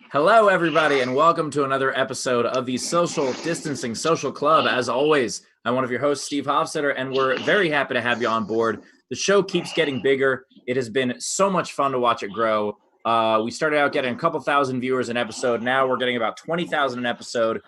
Hello, everybody, and welcome to another episode of the Social Distancing Social Club. As always, I'm one of your hosts, Steve Hofstetter, and we're very happy to have you on board. The show keeps getting bigger. It has been so much fun to watch it grow. We started out getting a couple thousand viewers an episode. Now we're getting about 20,000 an episode.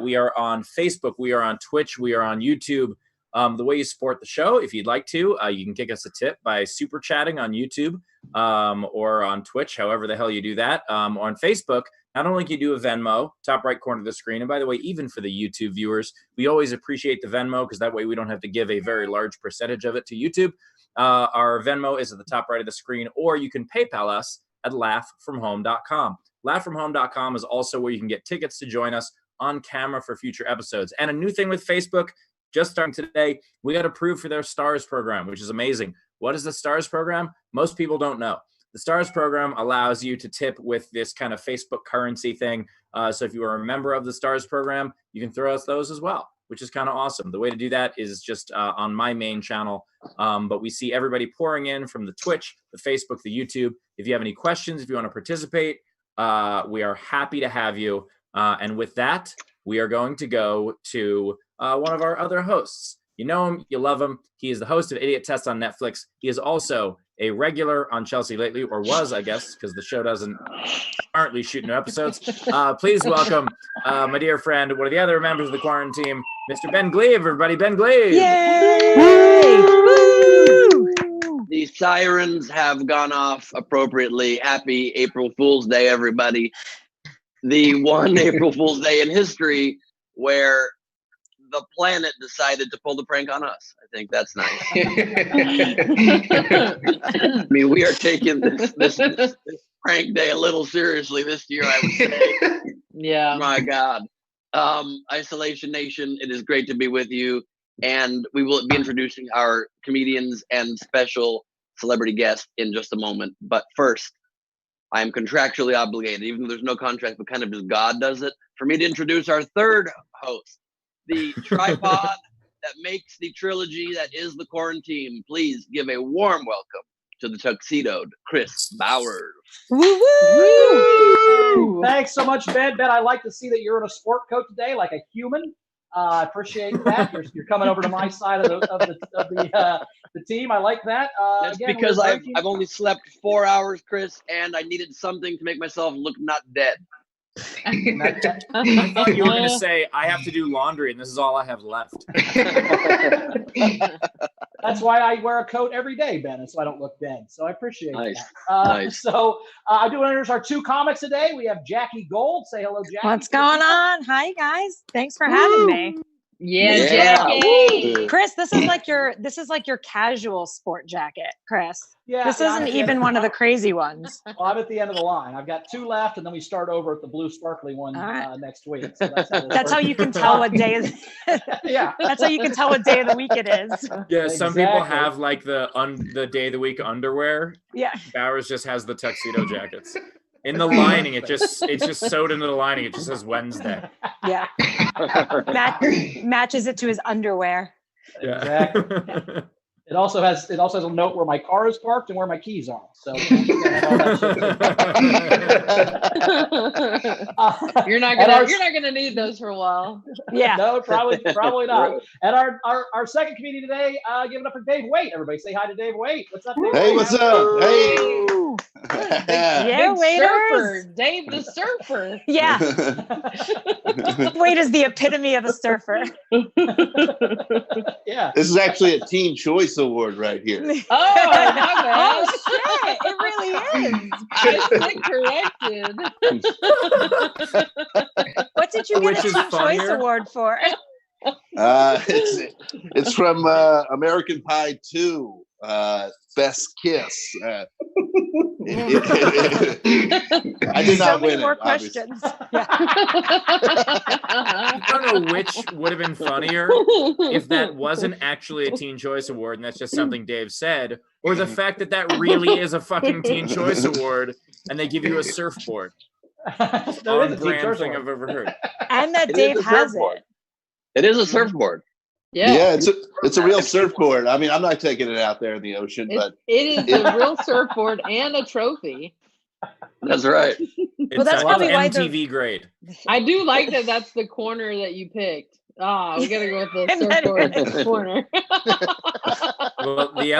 We are on Facebook. We are on Twitch. We are on YouTube. The way you support the show, if you'd like to, you can kick us a tip by super chatting on YouTube or on Twitch, however the hell you do that. On Facebook, not only can you do a Venmo, top right corner of the screen, and by the way, even for the YouTube viewers, we always appreciate the Venmo because that way we don't have to give a very large percentage of it to YouTube. Our Venmo is at the top right of the screen, or you can PayPal us at laughfromhome.com. Laughfromhome.com is also where you can get tickets to join us on camera for future episodes. And a new thing with Facebook, just starting today, we got approved for their STARS program, which is amazing. What is the STARS program? Most people don't know. The STARS program allows you to tip with this kind of Facebook currency thing. So if you are a member of the STARS program, you can throw us those as well, which is kind of awesome. The way to do that is just on my main channel. But we see everybody pouring in from the Twitch, the Facebook, the YouTube. If you have any questions, if you want to participate, we are happy to have you. And with that, we are going to go to one of our other hosts. You know him, you love him. He is the host of Idiot Test on Netflix. He is also a regular on Chelsea Lately, or was, I guess, because the show doesn't currently shoot new episodes. Please welcome my dear friend, one of the other members of the quarantine team, Mr. Ben Glebe, everybody. Ben Glebe. Yay! Woo! The sirens have gone off appropriately. Happy April Fool's Day, everybody. The one April Fool's Day in history where the planet decided to pull the prank on us. I think that's nice. I mean, we are taking this prank day a little seriously this year, I would say. Yeah. My God. Isolation Nation, it is great to be with you. And we will be introducing our comedians and special celebrity guests in just a moment. But first, I am contractually obligated, even though there's no contract, but kind of just God does it, for me to introduce our third host, the tripod that makes the trilogy that is the quarantine. Please give a warm welcome to the tuxedoed Chris Bowers. Woo woo! Thanks so much, Ben. Ben, I like to see that you're in a sport coat today, like a human. I appreciate that. You're coming over to my side of the team. I like that. That's again, because I've only slept 4 hours, Chris, and I needed something to make myself look not dead. I thought you were going to say, I have to do laundry, and this is all I have left. That's why I wear a coat every day, Ben, so I don't look dead. So I appreciate that. Nice. So I do want to introduce our two comics today. We have Jackie Gold. Say hello, Jackie. What's going on? Hi, guys. Thanks for having me. Yeah. Jackie. Chris, this is like your casual sport jacket, Chris. Yeah. This isn't even one of the crazy ones. Well, I'm at the end of the line. I've got two left, and then we start over at the blue sparkly one next week. So that's how you can tell what day is. Yeah. That's how you can tell what day of the week it is. Yeah, some people have like the day of the week underwear. Yeah. Bowers just has the tuxedo jackets. In the lining, it's just sewed into the lining. It just says Wednesday. Yeah. Matches it to his underwear. Yeah. Exactly. It also has a note where my car is parked and where my keys are. So you're not gonna need those for a while. Yeah. No, probably not. And our second comedian today, give it up for Dave Waite. Everybody say hi to Dave Waite. What's up, Dave? Hey, what's up? Hey. Yeah, surfer, Dave the surfer. Yeah. Waite is the epitome of a surfer. Yeah. This is actually a Teen Choice Award right here. Oh shit! It really is. I stand corrected. What did you get a Teen Choice Award for? It's from American Pie 2. Best Kiss. I did not win more it. Questions. I don't know which would have been funnier if that wasn't actually a Teen Choice Award and that's just something Dave said, or the fact that really is a fucking Teen Choice Award and they give you a surfboard. On-brand thing I've ever heard. And that Dave has it. It is a surfboard. Yeah, it's a real surfboard. I mean, I'm not taking it out there in the ocean, but it is a real surfboard and a trophy. That's right. It's, that's it's probably why MTV grade. I do like that. That's the corner that you picked. We gotta go with the And then- surfboard corner. Well, the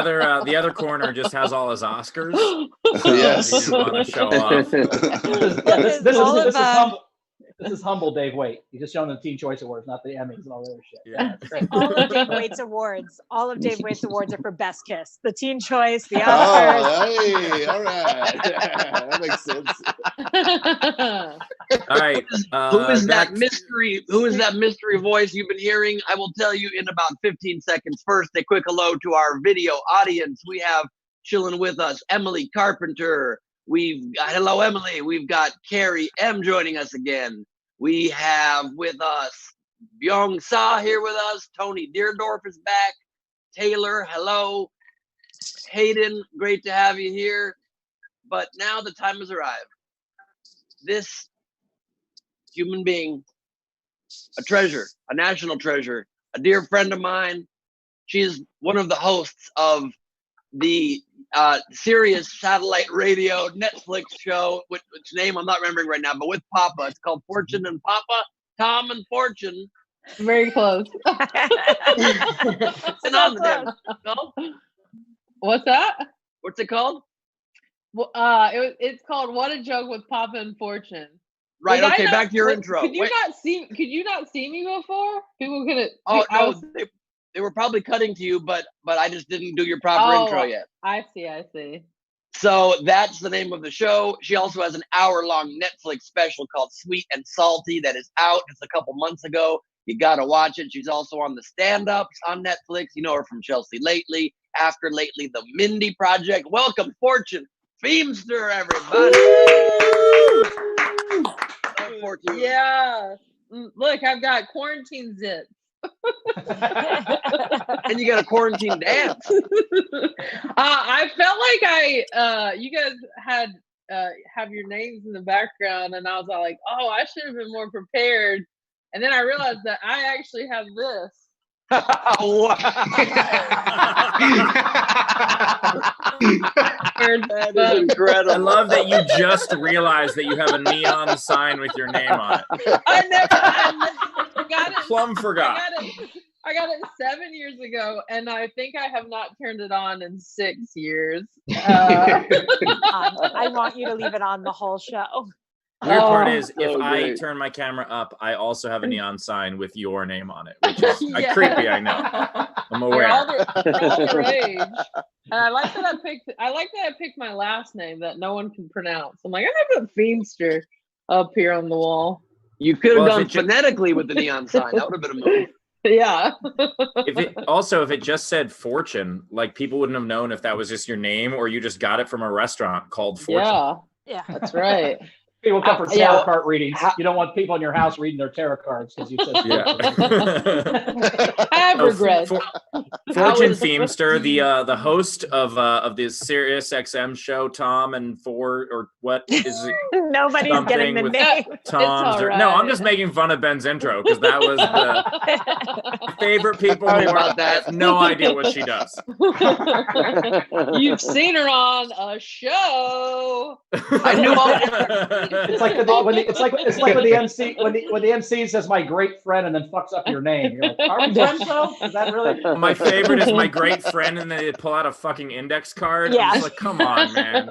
other corner just has all his Oscars. Yes. He didn't want to show off. This is humble Dave Waite. He's just showing the Teen Choice Awards, not the Emmys and all the other shit. Yeah. That's great. all of Dave Waite's awards. All of Dave Waite's awards are for Best Kiss. The Teen Choice, the Oscars. Oh, hey, all right. That makes sense. All right. Who is that mystery? Who is that mystery voice you've been hearing? I will tell you in about 15 seconds. First, a quick hello to our video audience. We have chilling with us Emily Carpenter. We've got hello Emily. We've got Carrie M joining us again. We have with us Byung Sa here with us. Tony Deerdorf is back. Taylor, hello. Hayden, great to have you here. But now the time has arrived. This human being, a treasure, a national treasure, a dear friend of mine. She is one of the hosts of the Sirius satellite radio Netflix show, which name I'm not remembering right now, but with Papa. It's called Fortune and Papa, Tom and Fortune. Very close. It's on the damn show. What's that? What's it called? Well, it's called What a Joke with Papa and Fortune. Right. Did I Okay. not- Back to your wait, intro. Could you Wait. not see? Could you not see me before? People could. Oh I no, was- they were probably cutting to you, but I just didn't do your proper intro yet. I see. So that's the name of the show. She also has an hour-long Netflix special called Sweet and Salty that is out just a couple months ago. You gotta watch it. She's also on the stand-ups on Netflix. You know her from Chelsea Lately, After Lately, The Mindy Project. Welcome, Fortune Feimster, everybody. Fortune. Yeah. Look, I've got quarantine zits. And you got a quarantine dance. I felt like you guys had have your names in the background, and I was all like, oh, I should have been more prepared. And then I realized that I actually have this. That is incredible. I love that you just realized that you have a neon sign with your name on it. I got it. Plum forgot. I got it 7 years ago, and I think I have not turned it on in 6 years. I want you to leave it on the whole show. Weird part is, if so I great. turn my camera up, I also have a neon sign with your name on it, which is creepy. I know. I'm aware. They're all the rage. And I like that I picked my last name that no one can pronounce. I'm like, I'm gonna put Feimster up here on the wall. You could have Well, gone if it phonetically with the neon sign. That would have been a move. Yeah. If it just said Fortune, like people wouldn't have known if that was just your name or you just got it from a restaurant called Fortune. Yeah. That's right. People come for tarot Yeah. card readings. You don't want people in your house reading their tarot cards because you said Yeah. I have regrets. Fortune Feimster, the host of the Sirius XM show, Tom and Four, or what is it? Nobody's Something getting the with name. Tom's. all right. No, I'm just making fun of Ben's intro because that was the favorite people Sorry who about that. have no idea what she does. You've seen her on a show. I knew all. It's like when the MC says my great friend and then fucks up your name. You're like, are we friends though? Is that really? My favorite is my great friend, and then they pull out a fucking index card. Yeah. I'm just like, come on, man.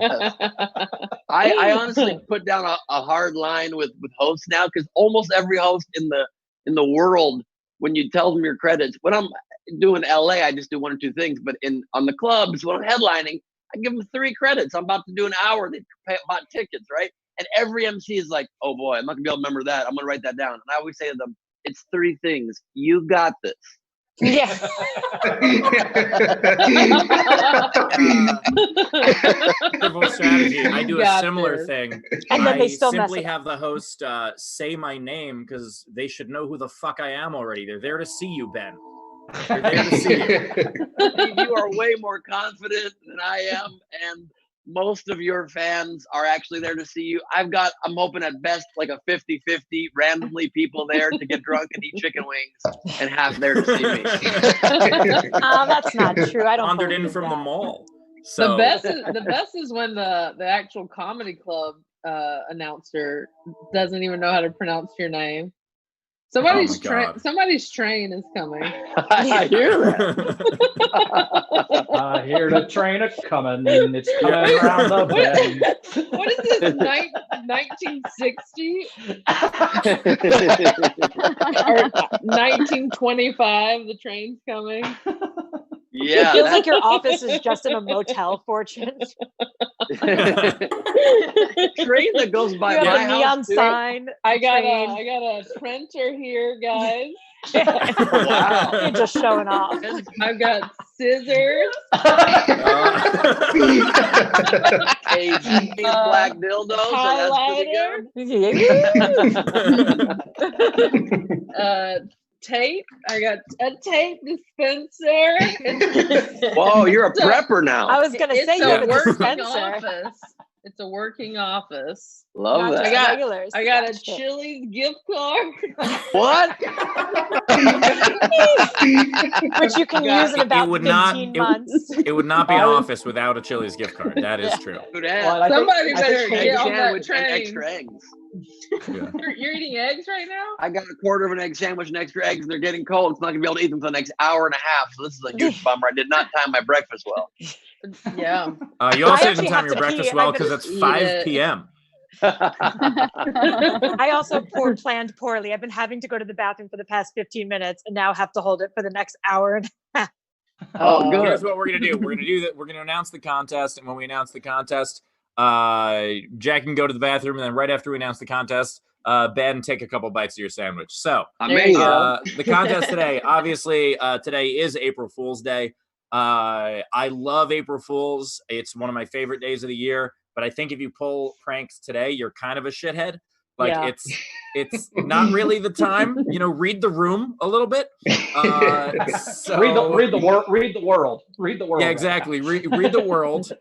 I honestly put down a hard line with hosts now because almost every host in the world, when you tell them your credits, when I'm doing LA, I just do one or two things. But on the clubs, when I'm headlining, I give them 3 credits. I'm about to do an hour. They bought tickets, right? And every MC is like, oh boy, I'm not gonna be able to remember that. I'm gonna write that down. And I always say to them, it's 3 things. You got this. Yeah. Triple strategy. I do a Got similar this. thing. And then they I still mess simply it have the host say my name because they should know who the fuck I am already. They're there to see you, Ben. They're there to see you. You are way more confident than I am, and most of your fans are actually there to see you. I'm hoping at best like a 50-50, randomly people there to get drunk and eat chicken wings, and half there to see me. Oh, that's not true. I don't Wandered in believe from that. the mall. So the best is when the actual comedy club announcer doesn't even know how to pronounce your name. Somebody's train is coming. I hear that. I hear the train a coming. It's coming around the bend. What is this? 1960 or 1925? The train's coming. Yeah, It feels like your office is just in a motel fortune. train that goes by You have my a neon house too. sign. I got train. a printer here, guys. Wow. You're just showing off. I've got scissors. Black dildos. Highlighter. Tape. I got a tape dispenser. Whoa, you're a prepper now. I was gonna say It's you have a a working dispenser. office. It's a working office. Love Not that. just regulars. I got a Gotcha. Chili's gift card. What? Which you can use in about would 15 months. It would not be an office without a Chili's gift card. That is true. Somebody better get on that Egg train. extra eggs. Yeah. You're eating eggs right now? I got a quarter of an egg sandwich and extra eggs, and they're getting cold. It's not gonna be able to eat them for the next hour and a half. So this is a huge bummer. I did not time my breakfast well. Yeah. You also actually didn't time have your to breakfast pee, well and because it's 5 p.m. I also planned poorly. I've been having to go to the bathroom for the past 15 minutes and now have to hold it for the next hour and a half. Oh, good. Here's what we're gonna do. We're gonna do that. We're gonna announce the contest, and when we announce the contest, Jack can go to the bathroom, and then right after we announce the contest, Ben, take a couple bites of your sandwich. So Amazing. the contest today, obviously, today is April Fool's Day. I love April Fools. It's one of my favorite days of the year. But I think if you pull pranks today, you're kind of a shithead. Like it's not really the time. Read the room a little bit. So, read the world. Yeah, exactly. Read the world.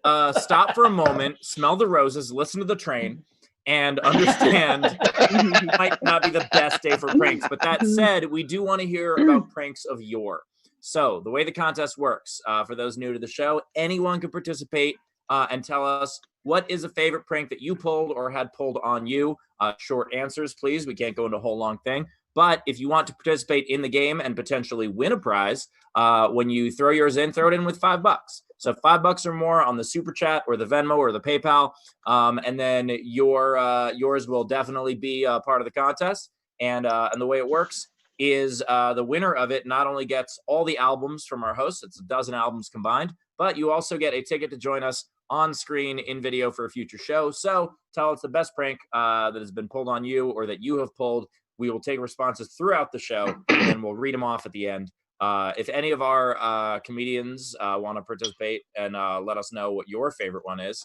Stop for a moment, smell the roses, listen to the train, and understand it might not be the best day for pranks. But that said, we do want to hear about pranks of yore. So the way the contest works, for those new to the show, anyone can participate and tell us what is a favorite prank that you pulled or had pulled on you. Short answers, please. We can't go into a whole long thing. But if you want to participate in the game and potentially win a prize, when you throw yours in, throw it in with $5. So $5 or more on the Super Chat or the Venmo or the PayPal. And then yours will definitely be a part of the contest. And the way it works is the winner of it not only gets all the albums from our hosts, it's 12 albums combined, but you also get a ticket to join us on screen in video for a future show. So tell us the best prank that has been pulled on you or that you have pulled. We will take responses throughout the show and we'll read them off at the end. If any of our comedians want to participate and let us know what your favorite one is,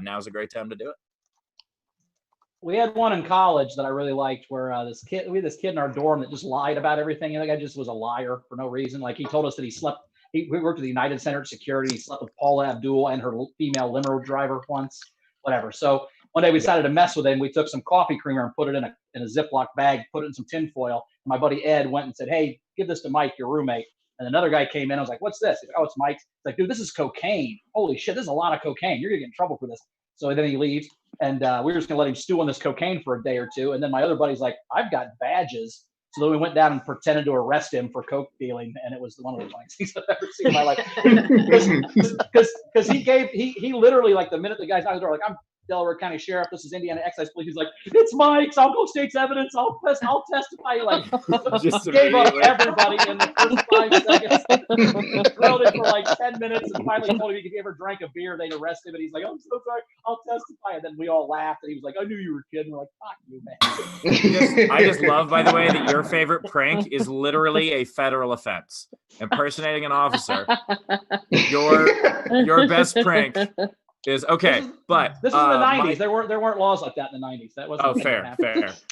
now's a great time to do it. We had one in college that I really liked where we had this kid in our dorm that just lied about everything. And the guy just was a liar for no reason. Like he told us that we worked at the United Center Security. He slept with Paula Abdul and her female limo driver once, whatever. So one day we decided to mess with him. We took some coffee creamer and put it in a Ziploc bag, put it in some tin foil. And my buddy Ed went and said, "Hey, give this to Mike, your roommate." And another guy came in. I was like, "What's this?" He said, "Oh, it's Mike's." It's like, "Dude, this is cocaine. Holy shit, this is a lot of cocaine. You're gonna get in trouble for this." So then he leaves, and we were just gonna let him stew on this cocaine for a day or two. And then my other buddy's like, "I've got badges." So then we went down and pretended to arrest him for coke dealing, and it was one of the funniest things I've ever seen in my life. Because he literally, like, the minute the guy's out the door, like, "I'm Delaware County Sheriff, this is Indiana Excise Police." He's like, "It's Mike's. I'll go state's evidence. I'll testify." Like, just gave up everybody in the first 5 seconds. Grilled him for like 10 minutes, and finally told him if he ever drank a beer, they'd arrest him. And he's like, "I'm so sorry. I'll testify." And then we all laughed, and he was like, "I knew you were kidding." We're like, "Fuck you, man." I just love, by the way, that your favorite prank is literally a federal offense. Impersonating an officer. Your best prank is okay, but this is in the 90s. There weren't laws like that in the 90s. That wasn't. Oh, fair.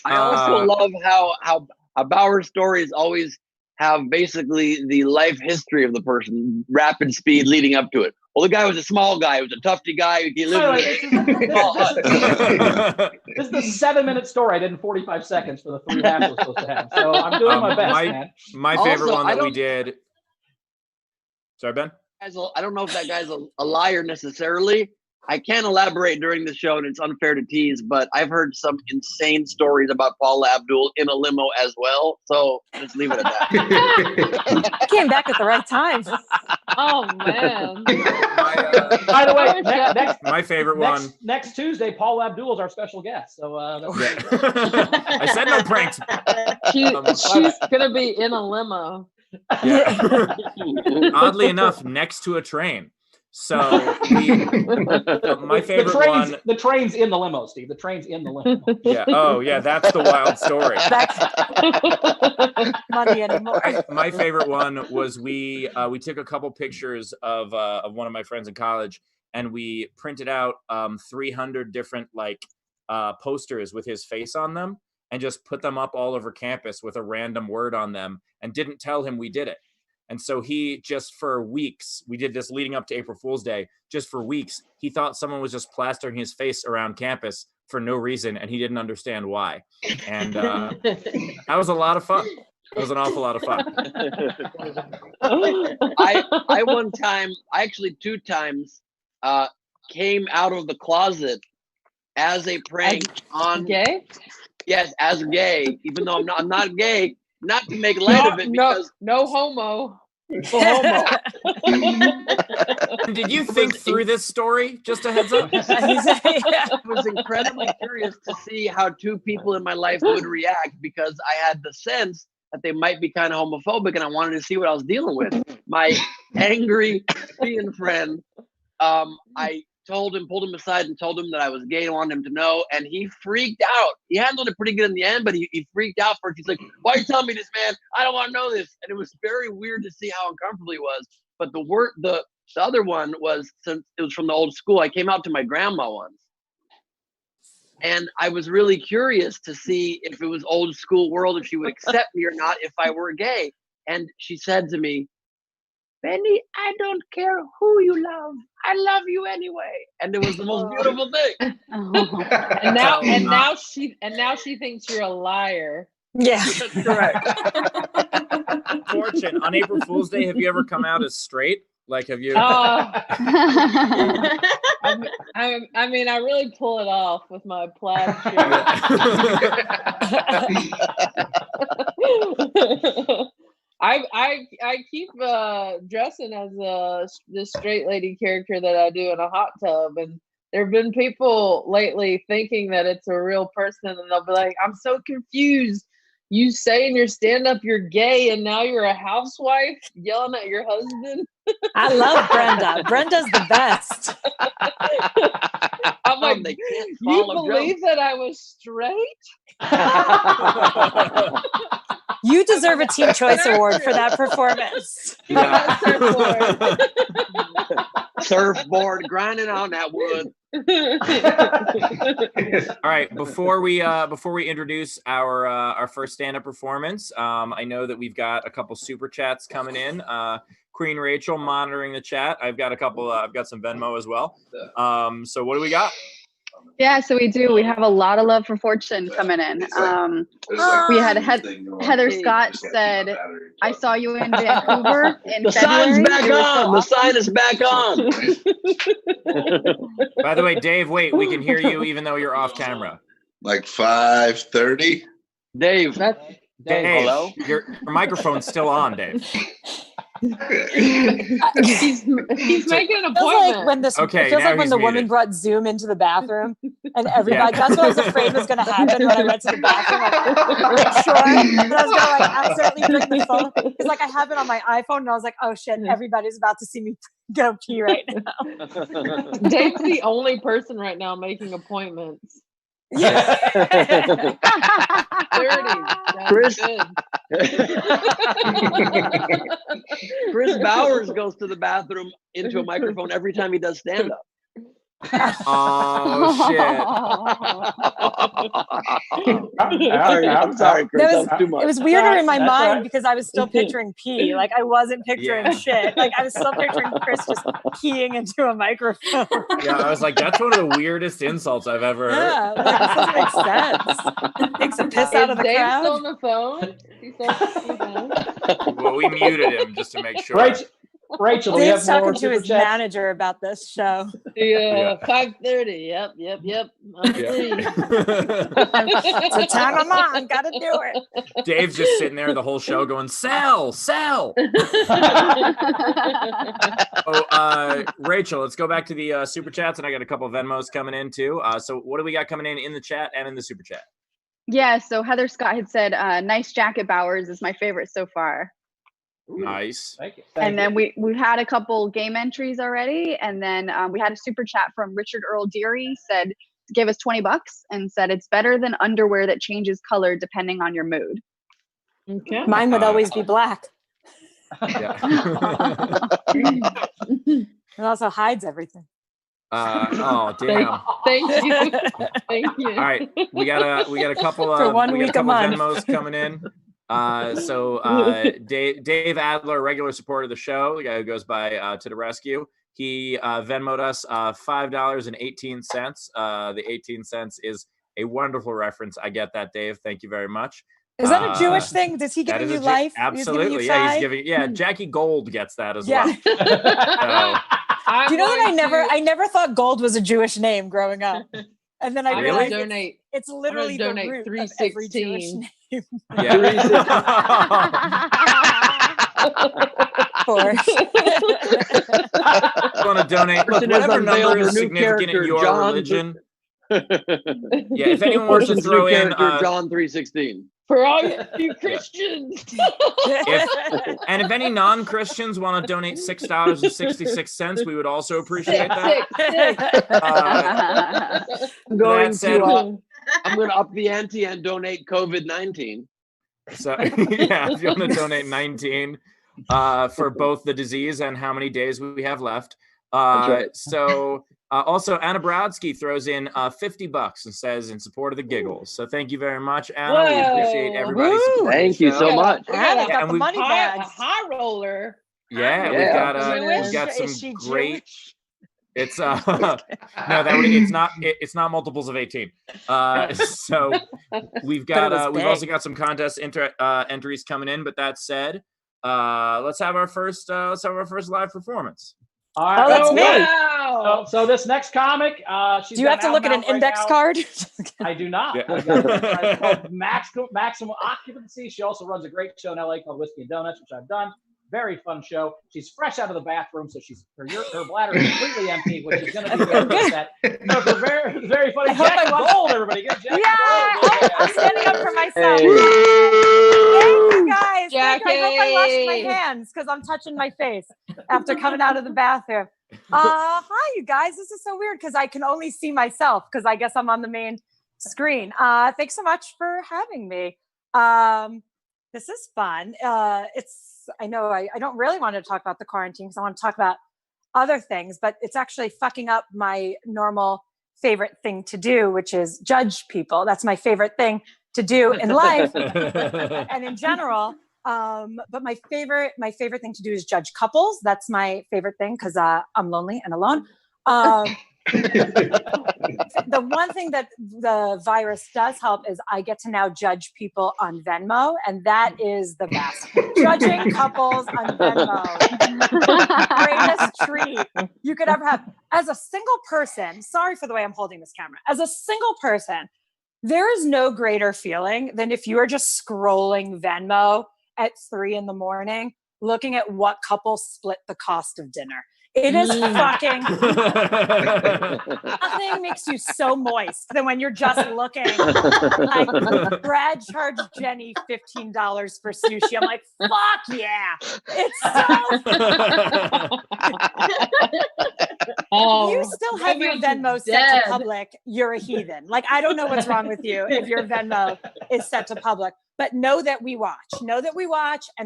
I also love how Bauer stories always have basically the life history of the person, rapid speed leading up to it. Well, the guy was a small guy. He was a tufty guy. He lived This is the 7-minute story I did in 45 seconds for the 3 halves we're supposed to have. So I'm doing my best, man. My favorite one that we did. Sorry, Ben? I don't know if that guy's a liar necessarily. I can't elaborate during the show, and it's unfair to tease, but I've heard some insane stories about Paula Abdul in a limo as well. So just leave it at that. I came back at the right time. Oh man. By the way, my favorite one. Next Tuesday, Paul Abdul is our special guest. So I said no pranks. She's gonna be in a limo. Yeah. Oddly enough, next to a train. So my favorite one. The train's in the limo, Steve. The train's in the limo. Yeah. Oh, yeah. That's the wild story. Money anymore. My favorite one was we took a couple pictures of one of my friends in college, and we printed out 300 different posters with his face on them, and just put them up all over campus with a random word on them, and didn't tell him we did it. And so he just for weeks, we did this leading up to April Fool's Day, just for weeks, he thought someone was just plastering his face around campus for no reason, and he didn't understand why. And that was a lot of fun. It was an awful lot of fun. I one time, actually 2 times, came out of the closet as a prank on gay. Yes, as gay, even though I'm not gay. Not to make light of it, because no homo. Did you think through this story? Just a heads up. I was incredibly curious to see how 2 people in my life would react, because I had the sense that they might be kind of homophobic, and I wanted to see what I was dealing with. My angry lesbian friend, I pulled him aside and told him that I was gay and wanted him to know, and he freaked out. He handled it pretty good in the end, but he freaked out first. He's like, "Why are you telling me this, man? I don't want to know this." And it was very weird to see how uncomfortable he was. But the other one was, since it was from the old school, I came out to my grandma once, and I was really curious to see if it was old school world, if she would accept me or not if I were gay. And she said to me, "Benny, I don't care who you love. I love you anyway." And it was the most beautiful thing. And now she thinks you're a liar. Yeah. That's correct. Fortune, on April Fool's Day, have you ever come out as straight? Like, have you? I mean, I really pull it off with my plaid shirt. I keep dressing as this straight lady character that I do in a hot tub, and there have been people lately thinking that it's a real person, and they'll be like, "I'm so confused. You say in your stand-up you're gay, and now you're a housewife yelling at your husband." I love Brenda. Brenda's the best. I'm like, "You believe that I was straight?" You deserve a Teen Choice Award for that performance. Yeah. Surfboard, grinding on that wood. All right, before we introduce our first stand-up performance, I know that we've got a couple super chats coming in. Queen Rachel monitoring the chat. I've got some Venmo as well. So what do we got? Yeah, so we do. We have a lot of love for Fortune coming in. We had Heather Scott said, "I saw you in Vancouver in the February." Sign's back on. The sign is back on. By the way, Dave, wait, we can hear you even though you're off camera. Like 5:30. Dave. Dave, hello? Your microphone's still on, Dave. He's making an It appointment. feels like when this. Okay, It feels now like when he's the muted. woman brought Zoom into the bathroom, and everybody. Yeah. That's what I was afraid was going to happen when I went to the bathroom. Like, sure, and I was going to accidentally bring the phone. It's like I have it on my iPhone, and I was like, "Oh shit, everybody's about to see me go pee right now." Dave's the only person right now making appointments. Yeah. 30. Chris. Good. Chris Bowers goes to the bathroom into a microphone every time he does stand-up. Oh I'm sorry, Chris. That was too much. It was weirder in my That's mind right. because I was still picturing pee. Like I wasn't picturing shit. Like I was still picturing Chris just peeing into a microphone. Yeah, I was like, that's one of the weirdest insults I've ever heard. Yeah, like, this doesn't make sense. Takes a piss out of the Dave's crowd. still on the phone. He's still on the phone. Well, we muted him just to make sure. Rachel, do we Dave's have more talking to his super chats? manager about this show. Yeah, 5:30. Yep. I'm free. It's the time I'm on. Gotta do it. Dave's just sitting there the whole show going, sell. Rachel, let's go back to the super chats, and I got a couple of Venmos coming in too. So what do we got coming in the chat and in the super chat? Yeah, so Heather Scott had said, nice jacket, Bowers is my favorite so far. Nice. Thank you. And then we've had a couple game entries already. And then we had a super chat from Richard Earl Deary, said, give us $20 and said, it's better than underwear that changes color depending on your mood. Okay. Mine would always be black. Yeah. It also hides everything. Oh damn. Thank you. Thank you. All right, we got a couple For of 1 week a month. Venmos coming in. Dave Adler, regular supporter of the show, the guy who goes by To the Rescue. He Venmoed us $5.18. The 18 cents is a wonderful reference. I get that, Dave. Thank you very much. Is that a Jewish thing? Does he give you life? Absolutely. He's giving. Yeah, Jackie Gold gets that as well. Do you know that I never thought Gold was a Jewish name growing up, and then I Really? realized it's literally the donate root of every Jewish name. Yeah. Want to donate? Look, whatever number is significant in your religion. Yeah, if anyone wants to throw in John 3:16 for all you Christians. If any non-Christians want to donate $6.66, we would also appreciate that. I'm going to up the ante and donate COVID-19. So yeah, if you want to donate 19 for both the disease and how many days we have left. Right. So also Anna Brodsky throws in $50 and says in support of the giggles. So thank you very much, Anna. We appreciate everybody's support. Thank you so much. Anna got the we've- money A bags. high roller. Yeah, we've got Is she some great. Jewish? It's no, it's not multiples of 18. So we've also got some contest entries coming in. But that said, let's have our first live performance. All right. Oh, that's me. Wow. So this next comic, she's Do you have to look at an index card? I do not. Yeah. It's called Maximum Occupancy. She also runs a great show in LA called Whiskey and Donuts, which I've done. Very fun show. She's fresh out of the bathroom, so her bladder is completely empty, which is going to be good for that. No, for very, very funny. Jackie Gold, everybody. Good, Jackie Gold. I'm standing up for myself. Thank you guys. Jackie. I hope I washed my hands because I'm touching my face after coming out of the bathroom. Hi, you guys. This is so weird because I can only see myself because I guess I'm on the main screen. Thanks so much for having me. This is fun. I know I don't really want to talk about the quarantine because I want to talk about other things, but it's actually fucking up my normal favorite thing to do, which is judge people. That's my favorite thing to do in life and in general. But my favorite thing to do is judge couples. That's my favorite thing because I'm lonely and alone. The one thing that the virus does help is I get to now judge people on Venmo, and that is the best. Judging couples on Venmo, greatest treat you could ever have. As a single person, sorry for the way I'm holding this camera. As a single person, there is no greater feeling than if you are just scrolling Venmo at 3 a.m, looking at what couples split the cost of dinner. It is fucking nothing makes you so moist than when you're just looking like Brad charged Jenny $15 for sushi. I'm like, fuck yeah. It's so you still have your Venmo set to public, you're a heathen. Like, I don't know what's wrong with you if your Venmo is set to public, but know that we watch and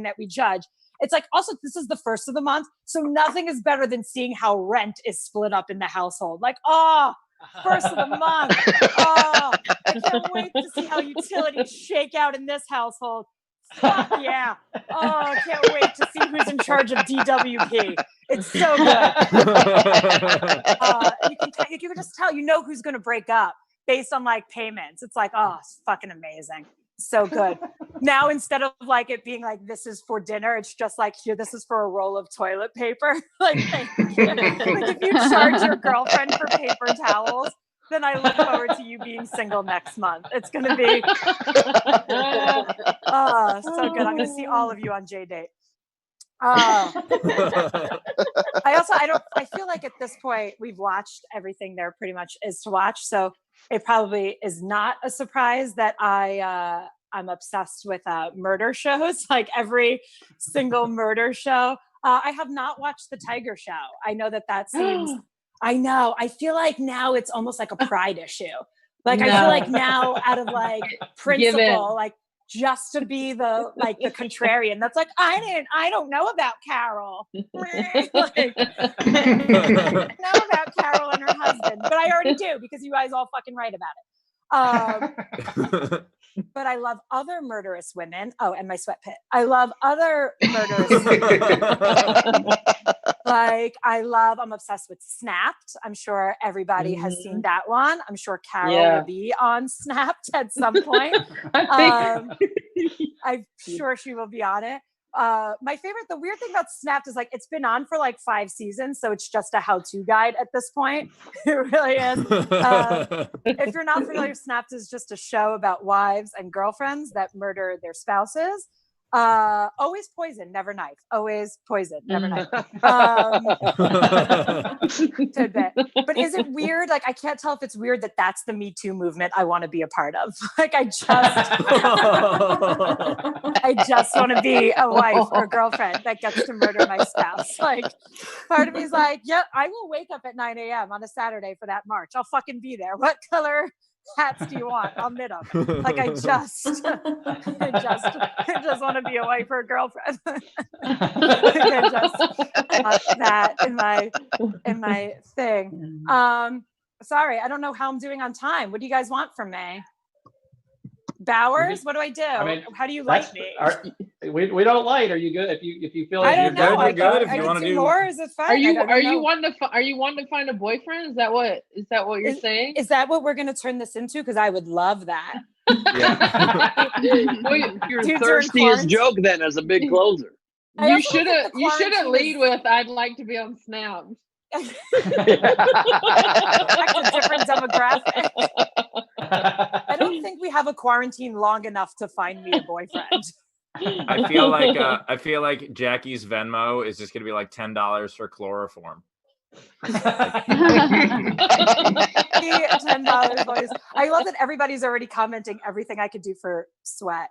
that we judge. It's like, also, this is the first of the month, so nothing is better than seeing how rent is split up in the household. Like, first of the month. I can't wait to see how utilities shake out in this household. Fuck yeah. I can't wait to see who's in charge of DWP. It's so good. You can just tell, who's going to break up based on like payments. It's like, it's fucking amazing. So good. Now, instead of like it being like, this is for dinner, it's just like, here, this is for a roll of toilet paper. Like, thank you. Like if you charge your girlfriend for paper towels, then I look forward to you being single next month. It's going to be so good. I'm going to see all of you on J-Date. I feel like at this point we've watched everything there pretty much is to watch. So it probably is not a surprise that I'm obsessed with murder shows, like every single murder show. I have not watched the Tiger Show. I know that seems, I know. I feel like now it's almost like a pride issue. Like I feel like now out of like principle, like just to be the contrarian that's like, I don't know about Carol. Like, I know about Carol and her husband, but I already do because you guys all fucking write about it. But I love other murderous women. Oh, and my sweat pit. I love other murderous I'm obsessed with Snapped. I'm sure everybody has seen that one. I'm sure Carol will be on Snapped at some point. I'm sure she will be on it. My favorite, the weird thing about Snapped is like it's been on for like 5 seasons, so it's just a how-to guide at this point. It really is. If you're not familiar, Snapped is just a show about wives and girlfriends that murder their spouses. Always poison, never knife. Always poison, never knife. Tidbit. But is it weird? Like I can't tell if it's weird that that's the Me Too movement I want to be a part of. Like I just want to be a wife or a girlfriend that gets to murder my spouse. Like part of me is like, yeah, I will wake up at 9 a.m. on a Saturday for that march. I'll fucking be there. What color hats do you want? I'll knit them. Like I just want to be a wife or a girlfriend. I just that in my thing. Sorry, I don't know how I'm doing on time. What do you guys want from me? Bowers, what do I do? I mean, how do you like me? We don't light. Are you good? If you feel like you're good, you're good. If you want to do more, is it fine? Are you wanting to find a boyfriend? Is that what you're saying? Is that what we're going to turn this into? Because I would love that. Yeah. Well, your thirstiest joke then as a big closer. You should lead with I'd like to be on Snap. That's a different demographic. I don't think we have a quarantine long enough to find me a boyfriend. I feel like Jackie's Venmo is just gonna be like $10 for chloroform. $10 boys. I love that everybody's already commenting everything I could do for sweat.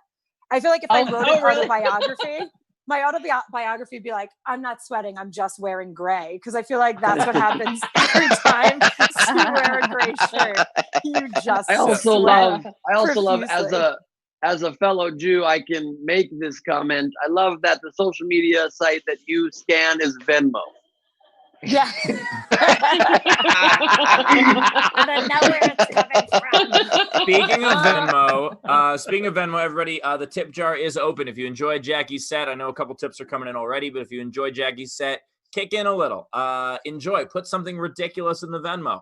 I feel like if I wrote an autobiography, my autobiography would be like, I'm not sweating, I'm just wearing gray. Because I feel like that's what happens every time you wear a gray shirt. You just I also love as a fellow Jew, I can make this comment. I love that the social media site that you scan is Venmo. Yeah. I don't know where it's coming from. Speaking of Venmo, everybody, the tip jar is open. If you enjoyed Jackie's set, I know a couple tips are coming in already, but if you enjoyed Jackie's set, kick in a little. Enjoy. Put something ridiculous in the Venmo.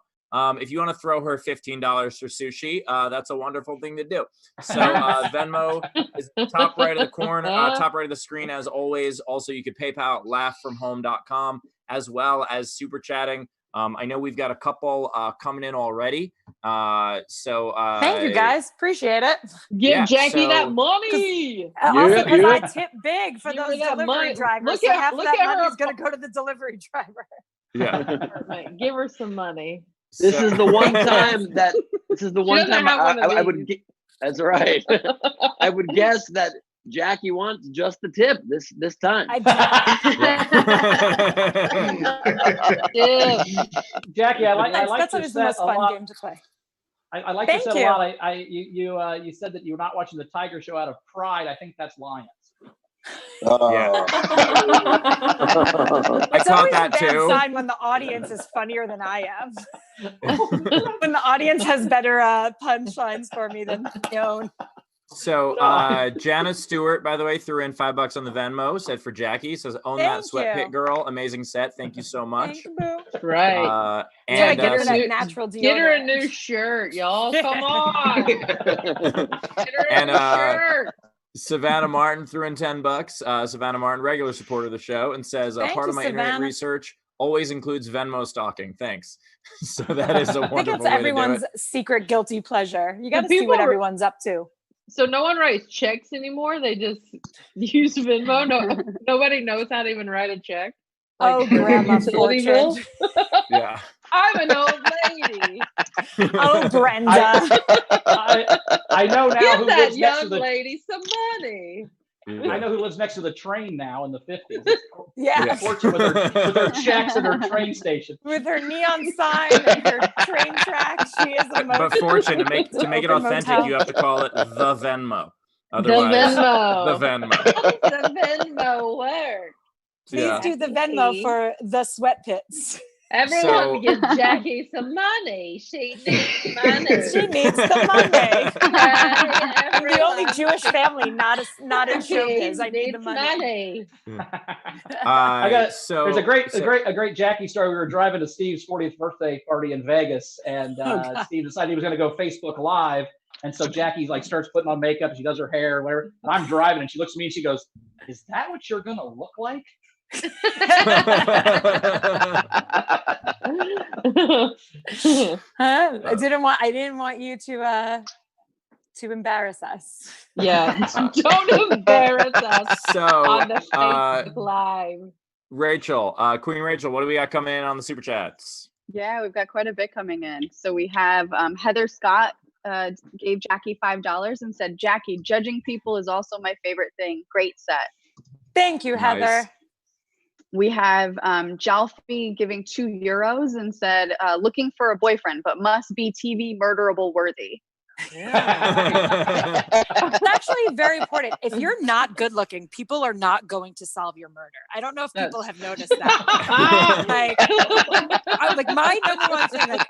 If you want to throw her $15 for sushi, that's a wonderful thing to do. So Venmo is top right of the corner, top right of the screen as always. Also, you could PayPal at laughfromhome.com as well as super chatting. I know we've got a couple coming in already. So thank you guys. Appreciate it. Give Jackie that money. Also, because I tip big for those delivery drivers. So half of that money is going to go to the delivery driver. Yeah. Give her some money. This is the one time I would that's right. I would guess that Jackie wants just the tip this time. Jackie, I like that's your always set the most fun lot. game to play. I like your set a lot. You said that you're not watching the Tiger Show out of pride. I think that's Lions. Yeah. It's always a bad sign when the audience is funnier than I am. When the audience has better punchlines for me than my own. So Janice Stewart, by the way, threw in $5 on the Venmo, said for Jackie, says own that Thank sweat you. pit girl. Amazing set. Thank you so much. Thank you, boo. Right. And get her so- that natural deodorant. Get her a new shirt, y'all. Come on. Get her And, a new shirt. Savannah Martin threw in $10. Savannah Martin, regular supporter of the show, and says Thank part you, of my internet Savannah. research always includes Venmo stalking. Thanks. So that is a I think wonderful it's way everyone's to do it. secret guilty pleasure. You got to Do see what people everyone's up to. So no one writes checks anymore. They just use Venmo. No, nobody knows how to even write a check. Oh, for Grandma utility bills. Fortune. Yeah. I'm an old lady. Oh, Brenda. I know now Give who that lives next to young the. lady some money. I know who lives next to the train now in the 50s. Yeah. Fortune with her checks and her train station. With her neon sign and her train tracks, she is the most. But Fortune, to make it open authentic, motel. you have to call it the Venmo. Otherwise, the Venmo. the Venmo. The Venmo works. Please Yeah. do the Venmo for the sweat pits. Everyone So- give Jackie some money. She needs money. She needs the money. I'm the only Everyone. Jewish family not in showbiz. I need the Needs money. I got so There's a great Jackie story. We were driving to Steve's 40th birthday party in Vegas, and Steve decided he was going to go Facebook Live. And so Jackie like starts putting on makeup. She does her hair, whatever. And I'm driving, and she looks at me and she goes, "Is that what you're going to look like?" I didn't want you to embarrass us. Yeah, don't embarrass us So on the Facebook Live. Rachel, Queen Rachel, what do we got coming in on the super chats? Yeah, we've got quite a bit coming in. So we have Heather Scott gave Jackie $5 and said, "Jackie, judging people is also my favorite thing. Great set." Thank you, Heather. Nice. We have Jalfi giving €2 and said, "Looking for a boyfriend, but must be TV murderable worthy." It's actually very important. If you're not good looking, people are not going to solve your murder. I don't know if people have noticed that. like my number one thing, like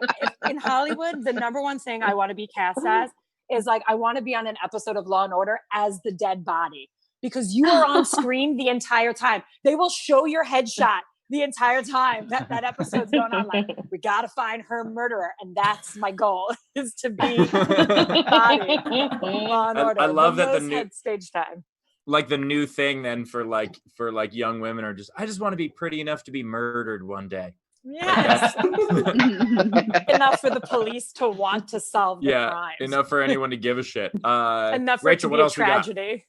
in Hollywood, the number one thing I want to be cast as is like I want to be on an episode of Law and Order as the dead body because you are on screen the entire time. They will show your headshot the entire time that episode's going on. Like, we got to find her murderer. And that's my goal is to be body Law and Order. I love that the most new head stage time. like the new thing then for young women are just I just want to be pretty enough to be murdered one day. Yes. Enough for the police to want to solve the crimes. Enough for anyone to give a shit. Enough for Rachel, it to what be a else we got? tragedy.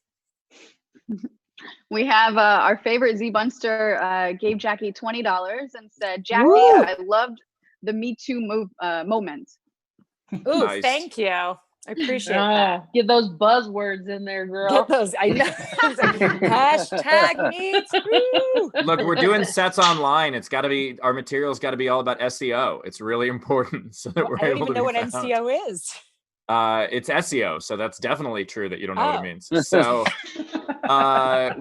We have our favorite Z Bunster gave Jackie $20 and said, "Jackie, I loved the Me Too moment." Ooh, Nice. thank you. I appreciate that. Get those buzzwords in there, girl. Get those. I know. Hashtag me too. Look, we're doing sets online. It's got to be our material's got to be all about SEO. It's really important so that we're I don't able even to know be what found. NCO is. It's SEO, so that's definitely true that you don't know what Oh. it means. So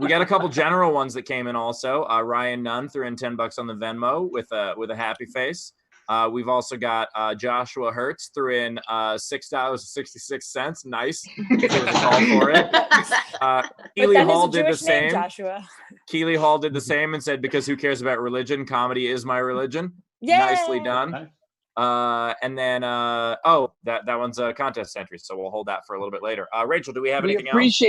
we got a couple general ones that came in also. Ryan Nunn threw in $10 on the Venmo with a happy face. We've also got Joshua Hertz threw in $6.66. Nice. There was a call for it. Keely Hall did the same. Joshua. Keely Hall did the same and said, "Because who cares about religion? Comedy is my religion." Yay! Nicely done. And then that one's a contest entry, so we'll hold that for a little bit later. Rachel, do we have anything else?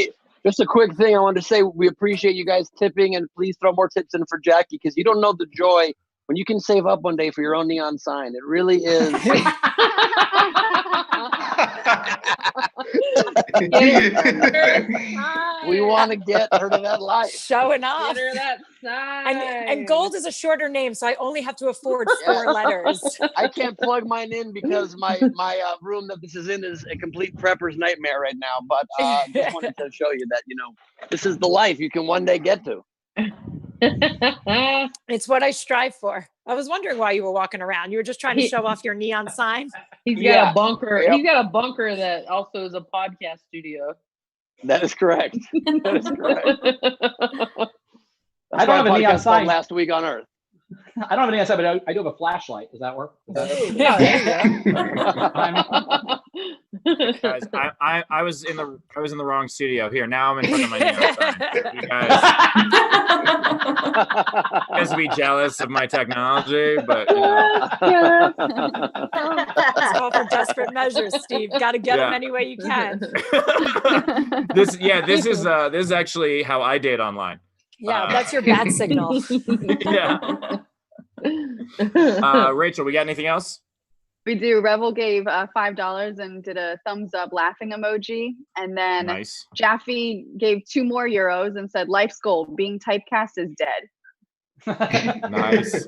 Just a quick thing I wanted to say. We appreciate you guys tipping, and please throw more tips in for Jackie because you don't know the joy when you can save up one day for your own neon sign. It really is. We want to get her to that life. Showing off. Get her that sign. And gold is a shorter name, so I only have to afford 4 letters. I can't plug mine in because my room that this is in is a complete prepper's nightmare right now. But just wanted to show you that, this is the life you can one day get to. It's what I strive for. I was wondering why you were walking around. You were just trying to show off your neon sign. He's got Yeah. a bunker. Yep. He's got a bunker that also is a podcast studio. That is correct. That is correct. I don't have a neon sign. Last Week on Earth. I don't have a neon sign, but I do have a flashlight. Does that work? Yeah, there you go. Guys, I was in the wrong studio. Here, now I'm in front of my neon sign. You guys be jealous of my technology, but you know. It's all for desperate measures, Steve. Got to get them any way you can. This is actually how I date online. Yeah, that's your bat signal. Yeah. Rachel, we got anything else? We do. Revel gave $5 and did a thumbs up laughing emoji. And then Nice. Jaffe gave €2 more and said, life's goal, being typecast is dead. Nice.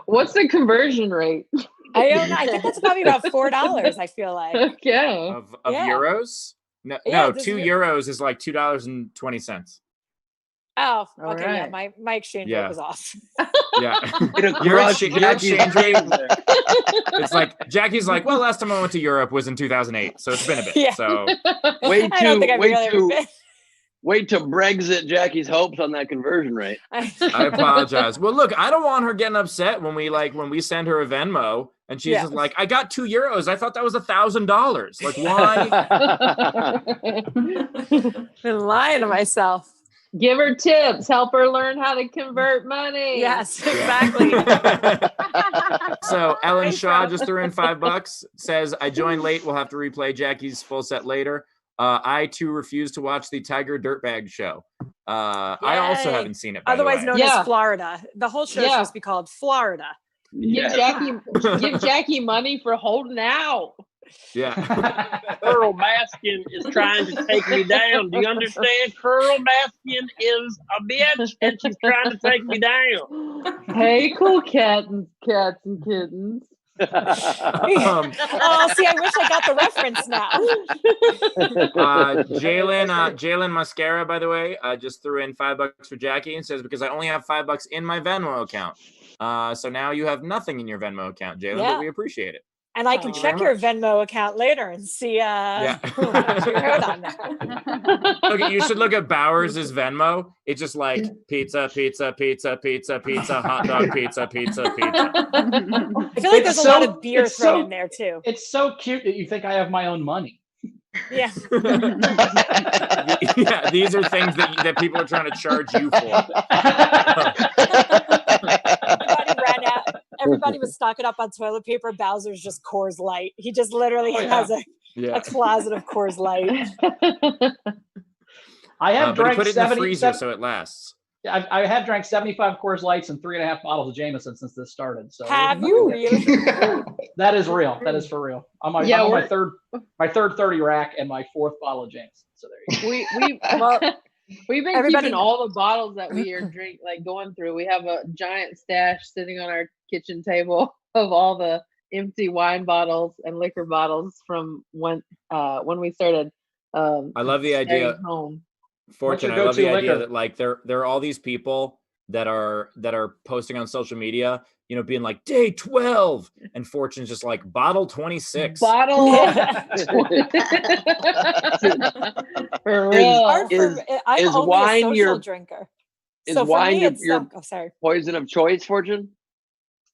What's the conversion rate? I don't know. I think that's probably about $4, I feel like. Okay. Of Yeah. euros? No, Yeah, no, this €2 is like $2.20. Oh, All okay. Yeah, right. my exchange Yeah. rate was off. Yeah. It'll Your crush exchange rate. there. It's like Jackie's like, well, last time I went to Europe was in 2008, so it's been a bit. Yeah. So Wait I don't think I've wait really ever to been. wait to Brexit Jackie's hopes on that conversion rate. I apologize. Well, look, I don't want her getting upset when we send her a Venmo and she's just like, I got €2. I thought that was $1,000. Like, why? Been lying to myself. Give her tips. Help her learn how to convert money. Yes, exactly. So Ellen Thanks, Shaw Rob. just threw in $5. Says, I joined late. We'll have to replay Jackie's full set later. I too refuse to watch the Tiger Dirtbag show. I also Yay. haven't seen it. By Otherwise the way. known as Florida. The whole show is Yeah. supposed to be called Florida. Give Jackie money for holding out. Yeah. Pearl Baskin is trying to take me down. Do you understand? Pearl Baskin is a bitch and she's trying to take me down. Hey, cool cats and kittens. Oh, see, I wish I got the reference now. Jalen Mascara, by the way, just threw in $5 for Jackie and says, because I only have $5 in my Venmo account. So now you have nothing in your Venmo account, Jalen, Yeah. but we appreciate it. And I can check your Venmo account later and see what you heard on that. Okay, you should look at Bowers' Venmo. It's just like pizza, pizza, pizza, pizza, pizza, hot dog, pizza, pizza, pizza. I feel like there's a lot of beer thrown in there too. It's so cute that you think I have my own money. Yeah. Yeah, these are things that people are trying to charge you for. Everybody ran out. Everybody was stocking up on toilet paper. Bowser's just Coors Light. He just literally has a closet of Coors Light. I have but drank put it in the 70 freezer so it lasts. I have drank 75 Coors Lights and 3.5 bottles of Jameson since this started. So have you really? That is real. That is for real. I'm on my third 30 rack and my fourth bottle of Jameson. So there you go. We've been keeping all the bottles that we are going through. We have a giant stash sitting on our kitchen table of all the empty wine bottles and liquor bottles from when we started. I love the idea. Home. Fortune, I love the idea that like there are all these people that are posting on social media, you know, being like day 12, and Fortune's just like bottle 26. Bottle. For real. I'm is only wine a social your drinker. Is so for wine me, your sorry. poison of choice, Fortune?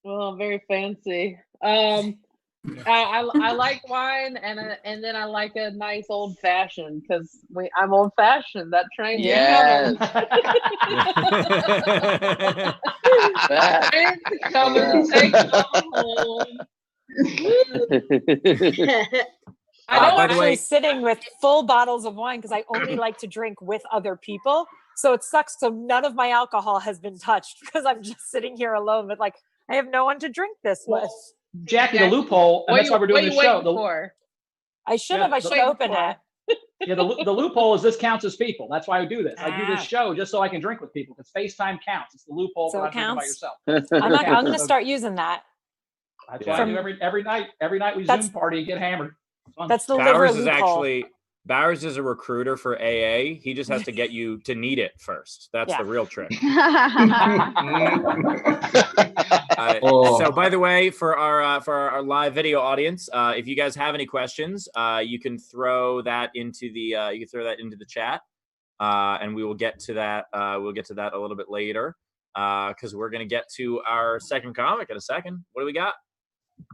Well, very fancy. I like wine and then I like a nice old fashioned because I'm old fashioned. That train. Yes. I don't by the actually way, sitting with full bottles of wine because I only like to drink with other people. So it sucks. So none of my alcohol has been touched because I'm just sitting here alone. But like, I have no one to drink this with. Jackie, the loophole, and that's why we're doing this show. I should have opened it. Yeah, the loophole is this counts as people. That's why I do this. I do this show just so I can drink with people because FaceTime counts. It's the loophole So for it not drinking by counts? yourself. I'm going to start using that. That's what I do every night. Every night we Zoom party and get hammered. That's the liver Bowers loophole. Bowers is a recruiter for AA. He just has to get you to need it first. That's the real trick. So, by the way, for our live video audience, if you guys have any questions, you can throw that into the chat, and we will get to that. We'll get to that a little bit later because we're gonna get to our second comic in a second. What do we got?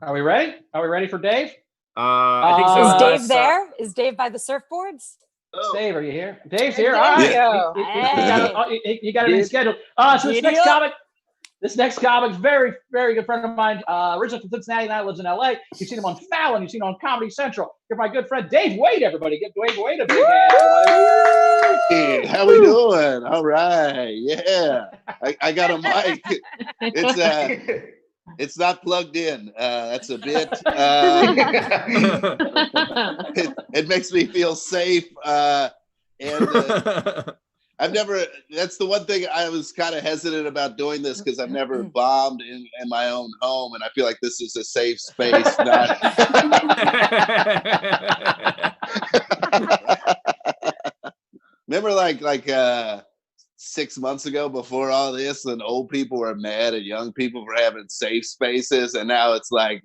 Are we ready? Are we ready for Dave? I think so. Is Dave unless, there? Is Dave by the surfboards? Dave, are you here? Dave's here. There All you right. go. You got everything scheduled. So this next comic is very, very good friend of mine. Originally from Cincinnati, now lives in LA. You've seen him on Fallon. You've seen him on Comedy Central. You're my good friend Dave Waite. Everybody, give Dave Waite a big hand. Hey, how we doing? All right, yeah. I got a mic. It's not plugged in. That's a bit. It makes me feel safe. I've never. That's the one thing I was kind of hesitant about doing this because I've never bombed in my own home, and I feel like this is a safe space. Remember, like 6 months ago, before all this, and old people were mad at young people for having safe spaces, and now it's like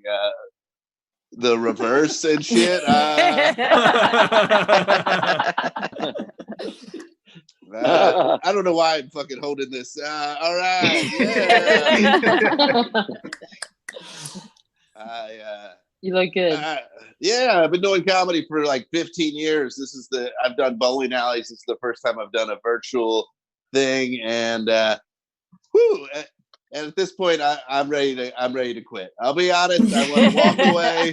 the reverse and shit. I don't know why I'm fucking holding this. All right, yeah. You look good. Yeah, I've been doing comedy for like 15 years. I've done bowling alleys. This is the first time I've done a virtual thing, and and at this point, I'm ready to quit. I'll be honest. I want to walk away.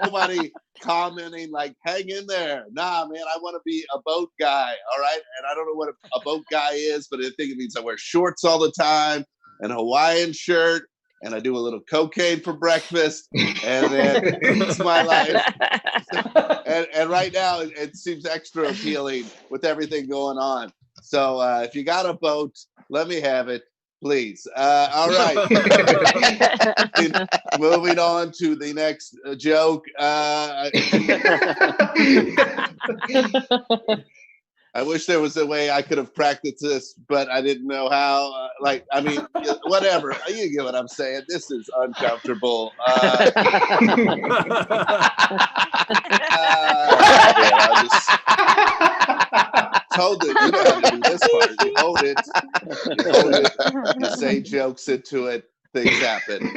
Nobody commenting like, "Hang in there." Nah, man. I want to be a boat guy. All right, and I don't know what a boat guy is, but I think it means I wear shorts all the time and a Hawaiian shirt, and I do a little cocaine for breakfast, and then it's my life. And right now, it seems extra appealing with everything going on. So if you got a boat, let me have it, please. All right. Moving on to the next joke. I wish there was a way I could have practiced this, but I didn't know how. Whatever. You get what I'm saying. This is uncomfortable. I just told it. You know how to do this part. You hold it. You say jokes into it. Things happen.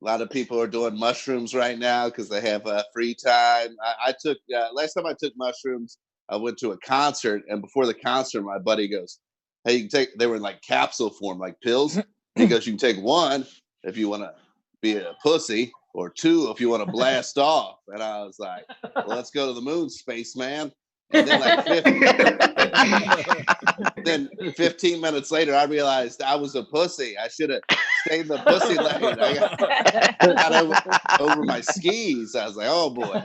A lot of people are doing mushrooms right now because they have free time. I took last time I took mushrooms, I went to a concert, and before the concert, my buddy goes, "Hey, you can take." They were in like capsule form, like pills. He goes, "You can take one if you want to be a pussy, or two if you want to blast off." And I was like, "Well, let's go to the moon, spaceman." And then 15 minutes later, I realized I was a pussy. I should have stayed in the pussy lane. I got over my skis. I was like, "Oh boy."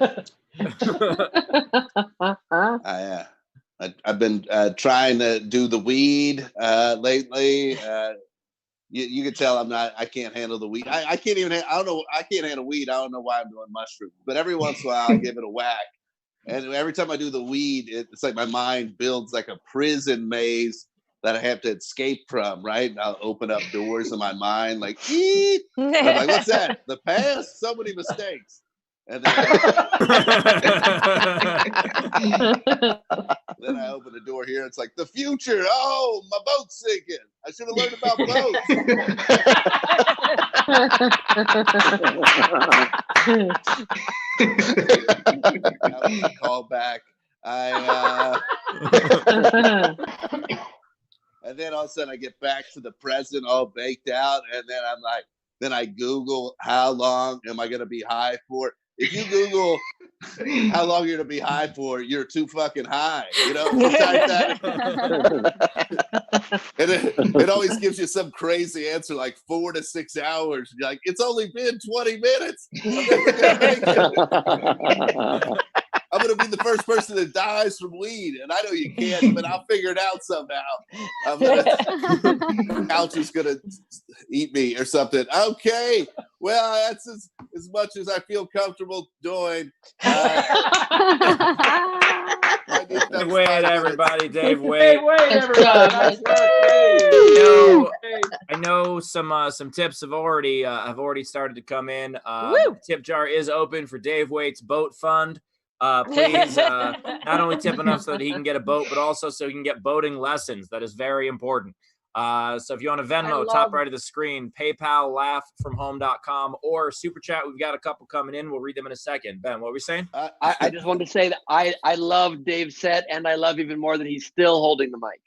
I've been trying to do the weed lately. You can tell I can't handle the weed. I can't handle weed. I don't know why I'm doing mushrooms, but every once in a while I give it a whack. And every time I do the weed, it's like my mind builds like a prison maze that I have to escape from, right? And I'll open up doors in my mind, like, eep. I'm like, what's that? The past? So many mistakes. And then then I open the door here. It's like, the future. Oh, my boat's sinking. I should have learned about boats. Call back. And then all of a sudden I get back to the present all baked out. And then I'm like, then I Google how long am I going to be high for? If you Google how long you're going to be high for, you're too fucking high. You know, you type that. And it always gives you some crazy answer like 4 to 6 hours. You're like, it's only been 20 minutes. I'm never going to make it. I'm going to be the first person that dies from weed. And I know you can't, but I'll figure it out somehow. Couch is going to eat me or something. Okay. Well, that's as much as I feel comfortable doing. Dave Waite, everybody. Dave Waite. Dave Waite, everybody. Nice work. I know some tips have already started to come in. The tip jar is open for Dave Waite's boat fund. Please not only tip enough so that he can get a boat, but also so he can get boating lessons. That is very important. So if you want to Venmo, top right of the screen, PayPal, laughfromhome.com, or Super Chat. We've got a couple coming in. We'll read them in a second. Ben, what were we saying? I just wanted to say that I love Dave's set, and I love even more that he's still holding the mic.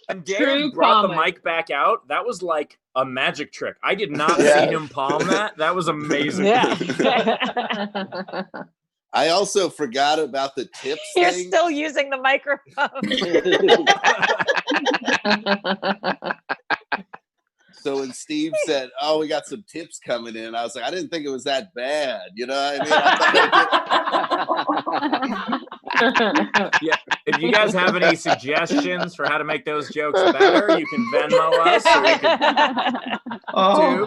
And Dave brought the mic back out. That was like a magic trick. I did not see him palm that. That was amazing. Yeah. I also forgot about the tips You're thing. still using the microphone. So when Steve said, "Oh, we got some tips coming in," I was like, I didn't think it was that bad. You know what I mean? Yeah. If you guys have any suggestions for how to make those jokes better, you can Venmo us, or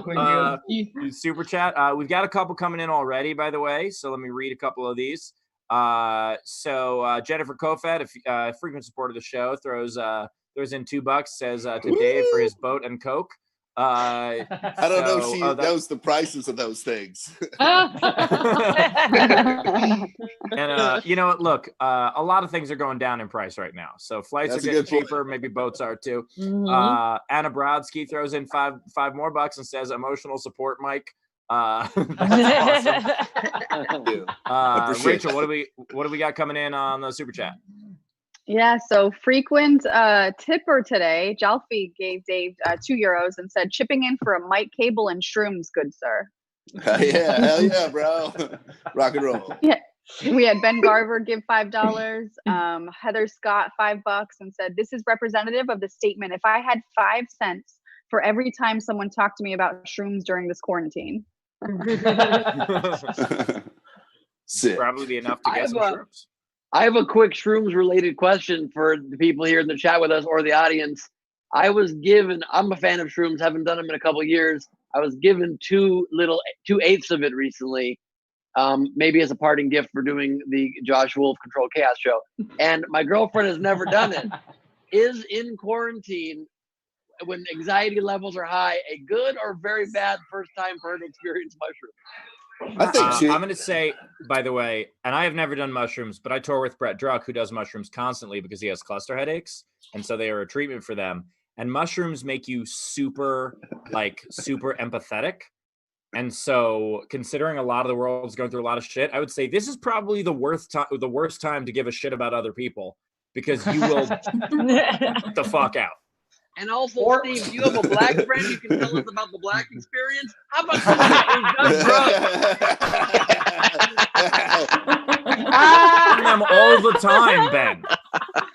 we can do Super Chat. We've got a couple coming in already, by the way. So let me read a couple of these. So Jennifer Kofed, a frequent supporter of the show, throws in $2. Says to Dave for his boat and Coke. I don't know if she knows the prices of those things. And you know what? Look, a lot of things are going down in price right now. So flights are getting cheaper. Maybe boats are too. Anna Brodsky throws in five more bucks and says, "Emotional support, Mike." That's awesome. Rachel, what do we got coming in on the Super Chat? Yeah, so frequent tipper today, Jalfi gave Dave €2 and said, "Chipping in for a mic, cable, and shrooms, good sir." Yeah, hell yeah, bro. Rock and roll. Yeah, we had Ben Garver give $5. Heather Scott $5 and said, "This is representative of the statement. If I had 5 cents for every time someone talked to me about shrooms during this quarantine." Sick. Probably be enough to get some shrooms. I have a quick shrooms related question for the people here in the chat with us or the audience. I was given, I'm a fan of shrooms, haven't done them in a couple of years. I was given 2/8 of it recently, maybe as a parting gift for doing the Josh Wolf Control Chaos show. And my girlfriend has never done it. Is in quarantine, when anxiety levels are high, a good or very bad first time for her to experience mushrooms? I think I'm going to say, by the way, and I have never done mushrooms, but I tour with Brett Druck, who does mushrooms constantly because he has cluster headaches. And so they are a treatment for them. And mushrooms make you super empathetic. And so considering a lot of the world's going through a lot of shit, I would say this is probably the worst time to give a shit about other people, because you will the fuck out. And also, Steve, do you have a black friend you can tell us about the black experience? How about them all the time, Ben.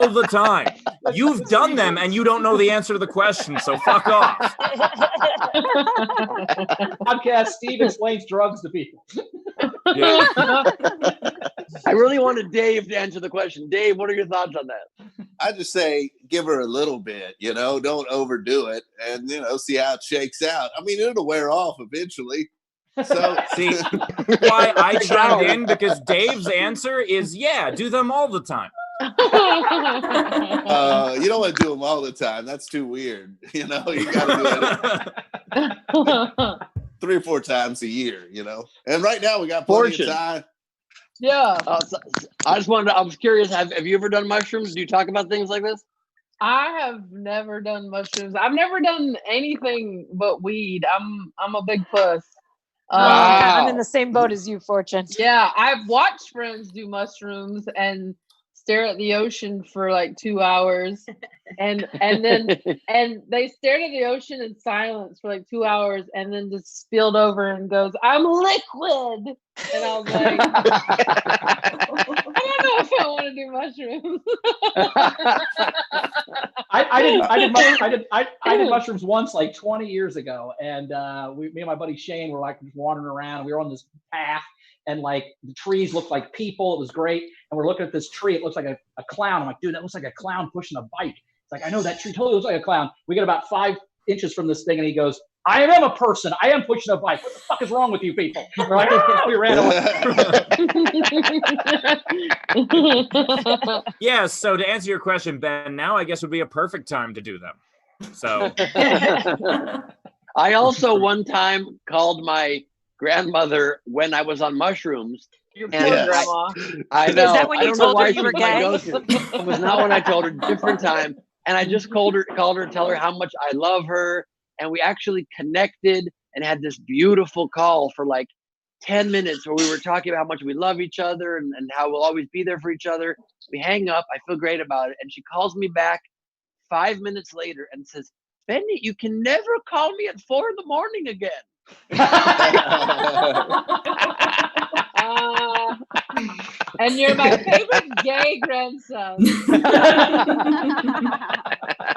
All the time. You've done them and you don't know the answer to the question, so fuck off. Podcast Steve explains drugs to people. Yeah. I really wanted Dave to answer the question. Dave, what are your thoughts on that? I just say give her a little bit, don't overdo it, and see how it shakes out. I mean, it'll wear off eventually. So see why I chimed in, because Dave's answer is do them all the time. You don't want to do them all the time. That's too weird. You got to do it 3 or 4 times a year. And right now we got plenty of time. Yeah. I was curious, have you ever done mushrooms? Do you talk about things like this? I have never done mushrooms. I've never done anything but weed. I'm a big puss. Yeah, I'm in the same boat as you, Fortune. Yeah, I've watched friends do mushrooms and stare at the ocean for like 2 hours, and then they stared at the ocean in silence for like 2 hours, and then just spilled over and goes, "I'm liquid," and I was like, I don't know if I want to do mushrooms. I did mushrooms once, like 20 years ago, and me and my buddy Shane were like wandering around, and we were on this path. And like the trees looked like people. It was great. And we're looking at this tree. It looks like a clown. I'm like, dude, that looks like a clown pushing a bike. It's like, I know that tree totally looks like a clown. We get about 5 inches from this thing, and he goes, "I am a person. I am pushing a bike. What the fuck is wrong with you people?" We're like, "Oh, we ran away." Yeah, so to answer your question, Ben, now I guess would be a perfect time to do them. So I also one time called my grandmother when I was on mushrooms Your And poor Yeah. grandma. I know. Is that when I you don't know told her why you she were was my gay? go-to. It was not when I told her. Different time. And I just called her to tell her how much I love her. And we actually connected and had this beautiful call for like 10 minutes where we were talking about how much we love each other and how we'll always be there for each other. We hang up. I feel great about it. And she calls me back 5 minutes later and says, Benny, you can never call me at 4 a.m. again. And you're my favorite gay grandson.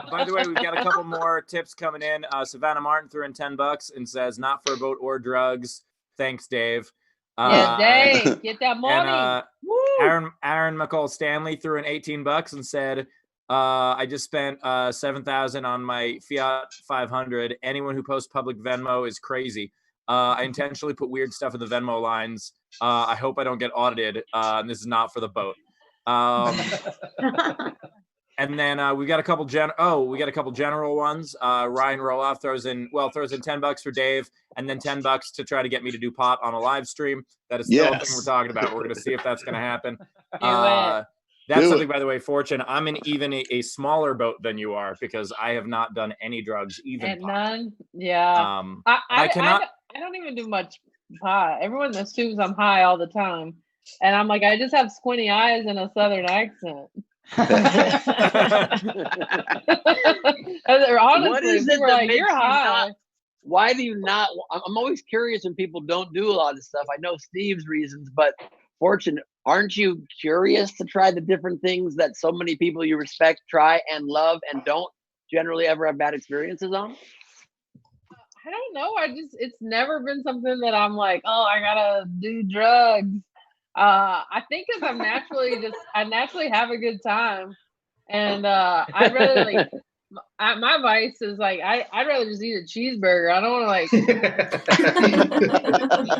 By the way, we've got a couple more tips coming in. Savannah Martin threw in $10 and says, "Not for a boat or drugs." Thanks, Dave. Yeah, Dave, get that money. And Woo! Aaron McCall Stanley threw in $18 and said, "I just spent $7,000 on my Fiat 500. Anyone who posts public Venmo is crazy. I intentionally put weird stuff in the Venmo lines. I hope I don't get audited. And this is not for the boat." And then we got a couple general ones. Ryan Roloff throws in $10 for Dave, and then $10 to try to get me to do pot on a live stream. That is still a thing we're talking about. We're going to see if that's going to happen. That's something, by the way, Fortune. I'm in even a smaller boat than you are because I have not done any drugs, even And pot. none. Yeah. I cannot. I don't even do much pot. Everyone assumes I'm high all the time, and I'm like, I just have squinty eyes and a southern accent. Honestly, What is it people are that like, makes you're you high. not? Why do you not? I'm always curious when people don't do a lot of stuff. I know Steve's reasons, but Fortune, aren't you curious to try the different things that so many people you respect try and love and don't generally ever have bad experiences on? I don't know. It's never been something that I'm like, oh, I gotta do drugs. I think because I naturally have a good time, and I'd rather like my vice is like I'd rather just eat a cheeseburger. I don't want to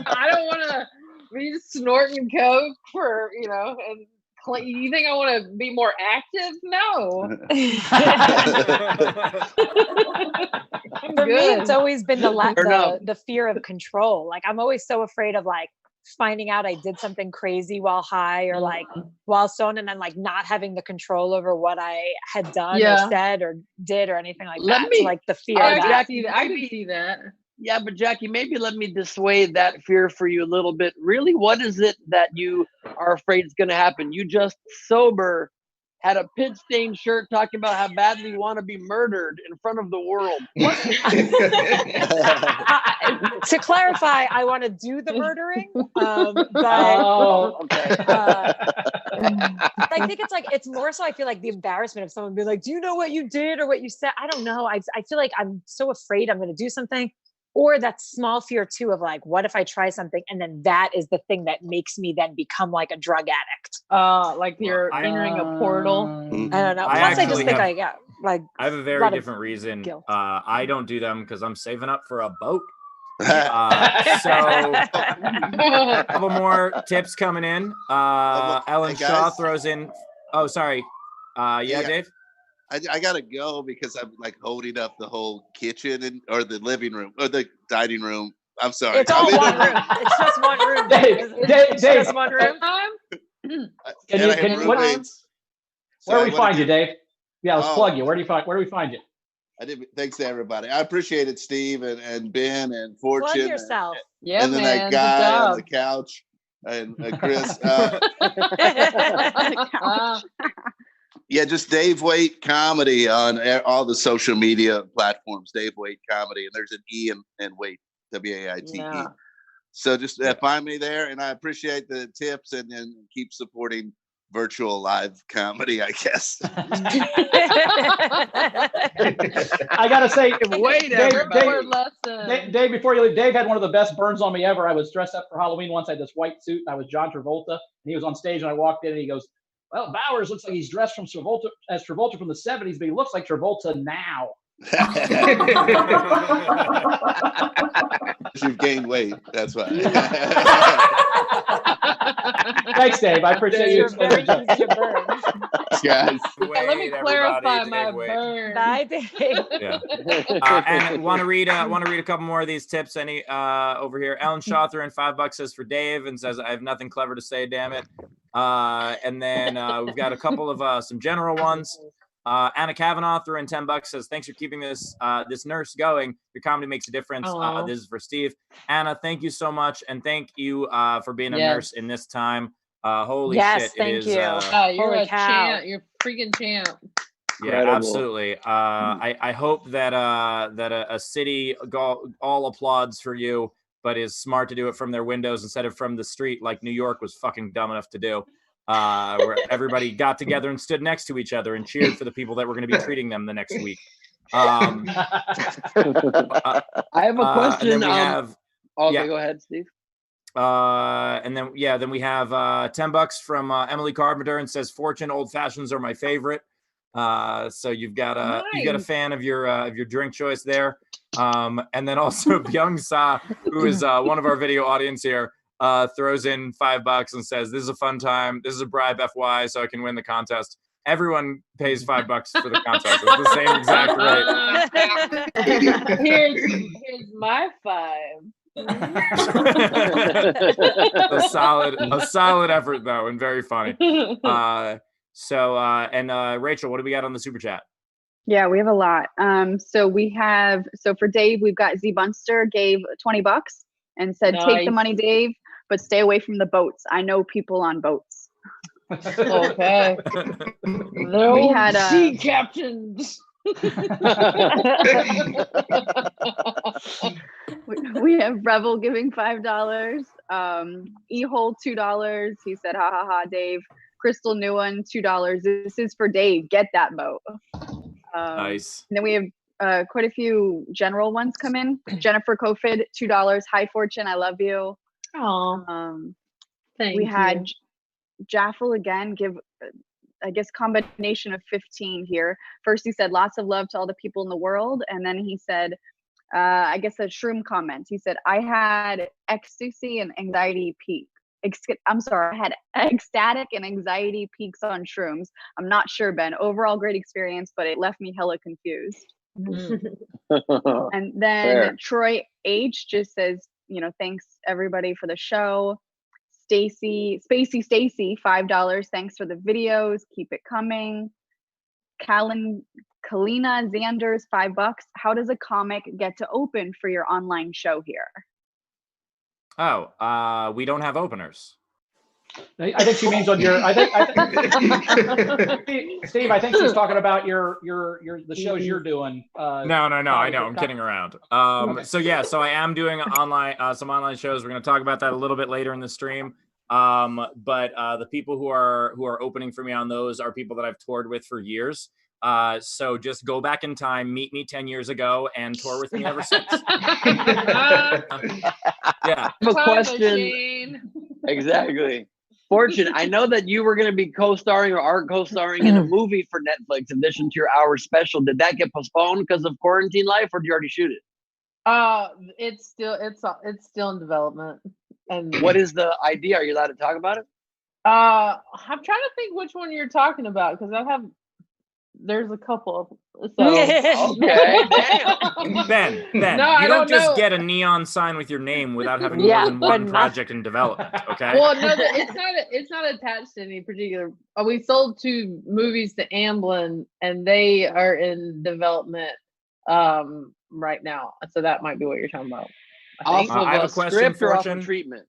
I don't want to be snorting coke for and you think I want to be more active? No. For me, it's always been no. the fear of control. Like I'm always so afraid of like finding out I did something crazy while high or like while stoned, and then like not having the control over what I had done or said or did or anything like that. So, like the fear. I can see that. Yeah, but Jackie, maybe let me dissuade that fear for you a little bit. Really, what is it that you are afraid is going to happen? You just sober had a pit stained shirt talking about how badly you want to be murdered in front of the world. To clarify, I want to do the murdering, but I think it's more so I feel like the embarrassment of someone being like, do you know what you did or what you said? I don't know. I feel like I'm so afraid I'm going to do something. Or that small fear too of like, what if I try something and then that is the thing that makes me then become like a drug addict? Like you're entering a portal. I don't know. Plus, I just think I have a very different reason. I don't do them because I'm saving up for a boat. So a couple more tips coming in. Ellen Shaw throws in. Oh, sorry. Dave. I gotta go because I'm like holding up the whole kitchen or the living room or the dining room. I'm sorry. It's all one room. It's just one room. Dave, just one room. Where do we find you, Dave? Yeah, let's plug you. Where do we find you? Thanks to everybody. I appreciate it, Steve and Ben and Fortune. Plug yourself. And then that guy on the couch and Chris. Yeah, just Dave Waite Comedy on all the social media platforms. Dave Waite Comedy, and there's an E in Waite, Waite. Yeah. So just find me there, and I appreciate the tips and keep supporting virtual live comedy, I guess. I gotta say, Dave, before you leave, Dave had one of the best burns on me ever. I was dressed up for Halloween once. I had this white suit, and I was John Travolta, and he was on stage, and I walked in, and he goes, "Well, Bowers looks like he's dressed as Travolta from the '70s, but he looks like Travolta now." You've gained weight. That's why. Thanks, Dave. I appreciate you. You're very easy to burn. Guys. Let me clarify my burn. Bye, Dave. Yeah. And want to read a couple more of these tips. Any over here? Ellen Shawthorne in $5 says for Dave and says I have nothing clever to say. Damn it. And then we've got a couple of some general ones. Anna Kavanaugh threw in $10 says thanks for keeping this nurse going. Your comedy makes a difference. This is for Steve. Anna, thank you so much, and thank you for being a nurse in this time. Holy shit! Thank you. You're Holy a cow. champ. You're a freaking champ. Yeah, absolutely. I hope that a city all applauds for you, but is smart to do it from their windows instead of from the street, like New York was fucking dumb enough to do. Where everybody got together and stood next to each other and cheered for the people that were going to be treating them the next week. I have a question. And then we have, okay, go ahead, Steve. And then we have $10 from Emily Carpenter and says Fortune old fashions are my favorite. So you've got a fan of your drink choice there. And then also Byung Sa, who is one of our video audience here, throws in $5 and says this is a fun time. This is a bribe, FY, so I can win the contest. Everyone pays $5 for the contest. It's the same exact rate. Here's my 5. a solid effort though, and very funny. So Rachel, what do we got on the super chat? Yeah, we have a lot. So for Dave, we've got Z Bunster gave $20 and said, take the money, Dave, but stay away from the boats. I know people on boats. Okay. We had sea captains. We have Revel giving $5. E-Hole $2. He said, ha ha ha, Dave. Crystal New One $2. This is for Dave. Get that boat. Nice. And then we have quite a few general ones come in. Jennifer Kofid $2. Hi Fortune, I love you. Oh, we had Jaffel again give, I guess, combination of 15 here. First he said lots of love to all the people in the world, and then he said I guess a shroom comment. He said I had ecstasy and anxiety peak. I had ecstatic and anxiety peaks on shrooms. I'm not sure, Ben. Overall great experience, but it left me hella confused. And then Troy H just says, thanks everybody for the show. Stacy $5. Thanks for the videos. Keep it coming. Kalina Zanders $5. How does a comic get to open for your online show here? Oh, we don't have openers. I think she means on your. Steve, I think she's talking about the shows you're doing. No. I know. I'm kidding around. Okay. So I am doing some online shows. We're going to talk about that a little bit later in the stream. But the people who are opening for me on those are people that I've toured with for years. So just go back in time, meet me 10 years ago, and tour with me ever since. Yeah. I have a question. Exactly. Fortune, I know that you were going to be co-starring or are co-starring in a movie for Netflix in addition to your hour special. Did that get postponed because of quarantine life, or did you already shoot it? It's still in development. And what is the idea? Are you allowed to talk about it? I'm trying to think which one you're talking about, because there's a couple. So okay, damn. Ben, no, you don't just get a neon sign with your name without having more than one project in development. Okay. Well, no, it's not attached to any particular. We sold 2 movies to Amblin, and they are in development right now. So that might be what you're talking about. I have a question, script or Fortune. off of treatment?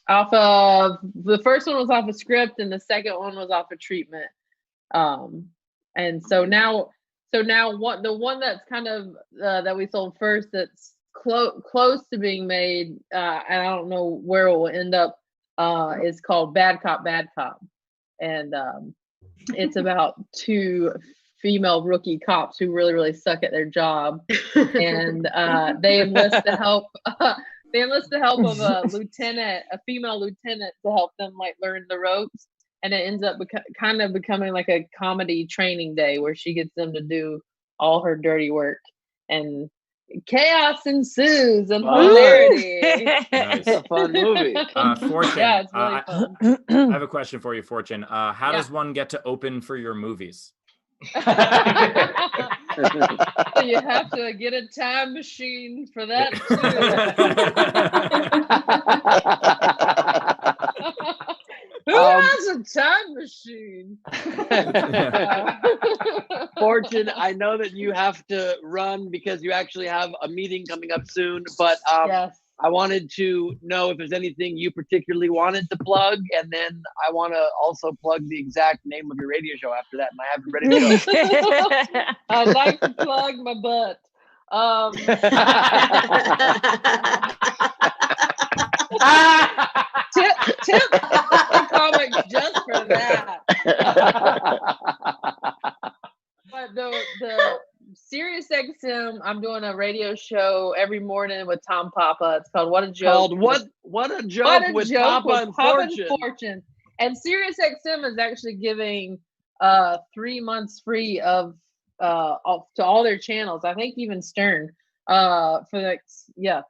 Off of the first one was off of script, and the second one was off of treatment. And so now the one that's kind of that we sold first, that's close to being made, and I don't know where it will end up, is called Bad Cop, Bad Cop, and it's about 2 female rookie cops who really, really suck at their job, and they enlist the help. They enlist the help of a female lieutenant, to help them learn the ropes. And it ends up kind of becoming like a comedy training day where she gets them to do all her dirty work, and chaos ensues and Fun. hilarity. It's a fun movie. Fortune. Yeah, it's really fun. I have a question for you, Fortune. How does one get to open for your movies? So you have to get a time machine for that too. Who has a time machine? Fortune, I know that you have to run because you actually have a meeting coming up soon, but Yes. I wanted to know if there's anything you particularly wanted to plug, and then I want to also plug the exact name of your radio show after that, and I have it ready to go. I'd like to plug my butt. Tip the comics just for that. But the Sirius XM, I'm doing a radio show every morning with Tom Papa. It's called What a Joke. What a Joke with Papa and Fortune. And Sirius XM is actually giving 3 months free of to all their channels. I think even Stern for like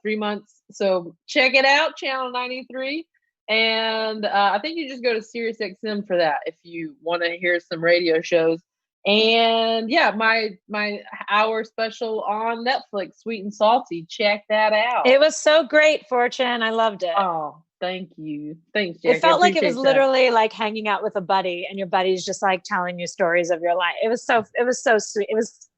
3 months. So check it out, channel 93. And I think you just go to Sirius XM for that if you want to hear some radio shows. And yeah, my hour special on Netflix, Sweet and Salty. Check that out. It was so great, Fortune. I loved it. Oh, thank you. Thanks, Jackie. It felt like it was that. literally like hanging out with a buddy, and your buddy's just like telling you stories of your life. It was so sweet.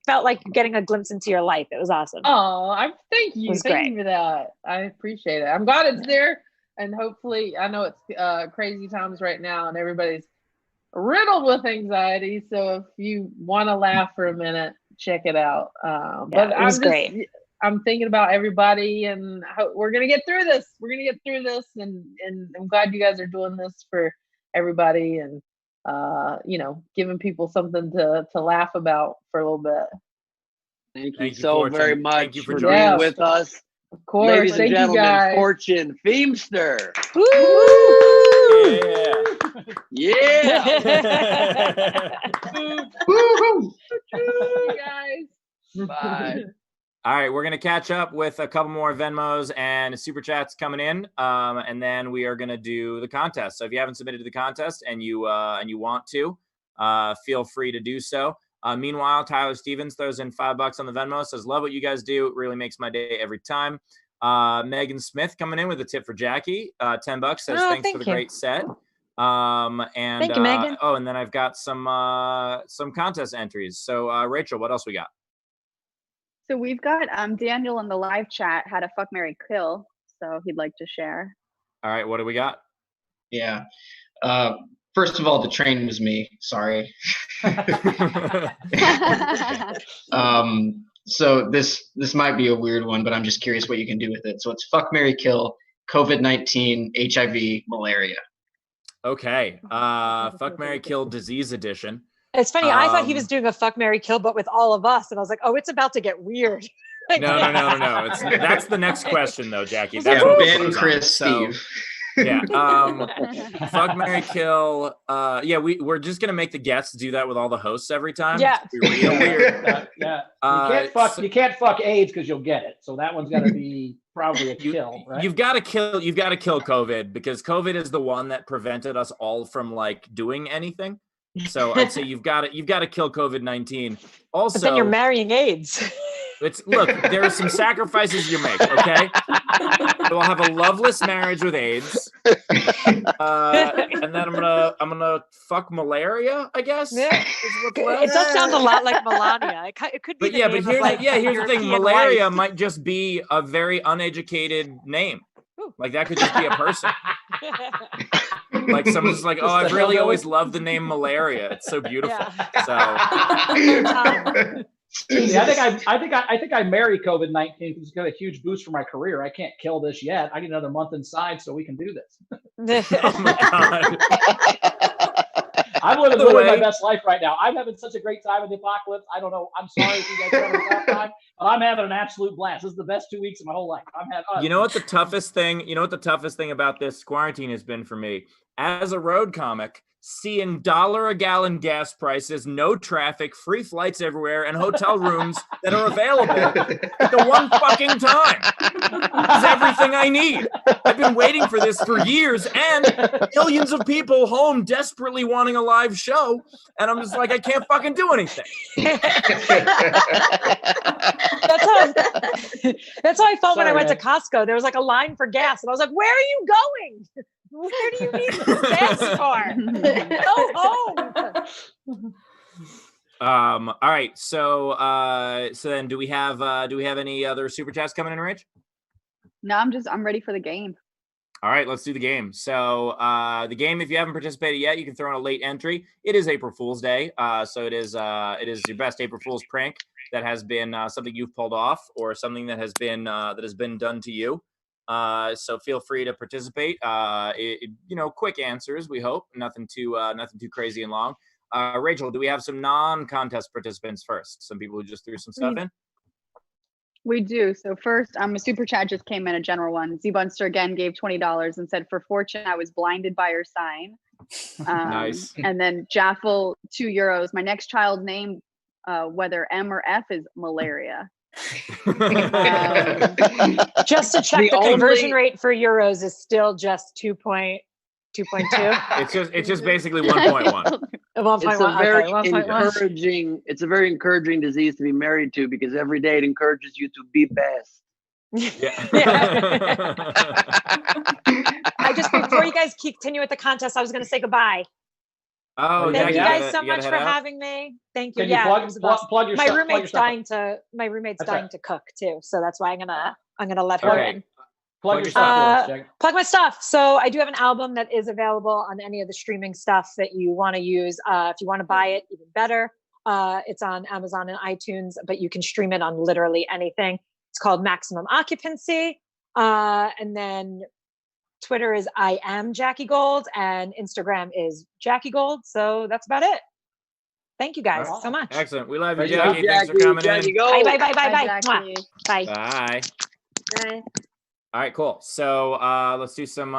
Felt like getting a glimpse into your life. It was awesome. Oh, thank you. It was Thank great. you for that. I appreciate it. I'm glad it's there. And hopefully, I know it's crazy times right now and everybody's riddled with anxiety. So if you want to laugh for a minute, check it out. But it was great. I'm thinking about everybody, and we're going to get through this. We're going to get through this. And I'm glad you guys are doing this for everybody, and giving people something to laugh about for a little bit. Thank you so very much Thank you for joining being with us. Of course. Ladies and Thank you, gentlemen, guys. Fortune Feimster. Woo! Yeah. Woo-hoo. You guys. Bye. All right, we're gonna catch up with a couple more Venmos and super chats coming in, and then we are gonna do the contest. So if you haven't submitted to the contest and you want to, feel free to do so. Meanwhile, Tyler Stevens throws in $5 on the Venmo. Says, "Love what you guys do. It really makes my day every time." Megan Smith coming in with a tip for Jackie. $10 says, "Thanks for the great set." Thank you, Megan. Oh, and then I've got some contest entries. So Rachel, what else we got? So we've got Daniel in the live chat had a fuck, marry, kill, so he'd like to share. All right, what do we got? Yeah. First of all, the train was me. Sorry. So this might be a weird one, but I'm just curious what you can do with it. So it's fuck, marry, kill, COVID-19, HIV, malaria. Okay. Fuck, marry, kill, disease edition. It's funny. I thought he was doing a fuck, marry, kill, but with all of us, and I was like, oh, it's about to get weird. No. That's the next question, though, Jackie. Yeah, That's Ben, Chris, Steve. Yeah. Fuck, marry, kill. We're just gonna make the guests do that with all the hosts every time. Yeah. It's gonna be real weird. You can't fuck AIDS because you'll get it. So that one's got to be probably a kill, right? You've got to kill COVID, because COVID is the one that prevented us all from like doing anything. So I'd say you've got to kill COVID-19. Also, but then you're marrying AIDS. Look, there are some sacrifices you make, okay? We'll have a loveless marriage with AIDS. And then I'm gonna fuck malaria, I guess. Yeah. It does sound a lot like Melania. It could be. But here's the thing. Malaria might just be a very uneducated name. Ooh. Like that could just be a person. Like someone's like, oh, I've really always loved the name malaria. It's so beautiful. Yeah. So. Yeah, I think I marry COVID-19 because it's got a huge boost for my career. I can't kill this yet. I get another month inside, so we can do this. Oh my God. I'm living my best life right now. I'm having such a great time in the apocalypse. I don't know. I'm sorry if you guys are having a tough time. I'm having an absolute blast. This is the best 2 weeks of my whole life. I'm having. You know what the toughest thing? You know what the toughest thing about this quarantine has been for me as a road comic. Seeing $1 a gallon gas prices, no traffic, free flights everywhere, and hotel rooms that are available at the one fucking time. This is everything I need. I've been waiting for this for years, and millions of people home desperately wanting a live show, and I'm just like, I can't fucking do anything. That's how I felt when I went to Costco. There was like a line for gas, and I was like, "Where are you going? Where do you need this gas for? Go home." All right. So then do we have any other super chats coming in, Rich? No, I'm ready for the game. All right, let's do the game. So the game, if you haven't participated yet, you can throw in a late entry. It is April Fool's Day, so it is your best April Fool's prank that has been something you've pulled off or something that has been done to you. So feel free to participate. Quick answers. We hope nothing too crazy and long. Rachel, do we have some non-contest participants first? Some people who just threw some stuff in. We do. So first, a super chat just came in, a general one. Z-Bunster again gave $20 and said, "For fortune, I was blinded by your sign." Nice. And then Jaffel, €2. "My next child name, whether M or F, is malaria." Just to check, the conversion rate for euros is still just 2.2. It's just basically 1.1. It's a very encouraging disease to be married to, because every day it encourages you to be best. Yeah. Before you guys continue with the contest, I was going to say goodbye. Oh, thank you guys so much for having me. Thank you. Can you plug your my stuff, roommate's dying to cook too, so that's why I'm gonna let her in. Plug your stuff. Plug my stuff. So I do have an album that is available on any of the streaming stuff that you want to use. If you want to buy it, even better. It's on Amazon and iTunes, but you can stream it on literally anything. It's called Maximum Occupancy. And then Twitter is I am Jackie Gold, and Instagram is Jackie Gold. So that's about it. Thank you guys so much. Excellent. We love you, Jackie. Thanks for coming in. Bye. Bye. Bye. All right, cool. So let's do some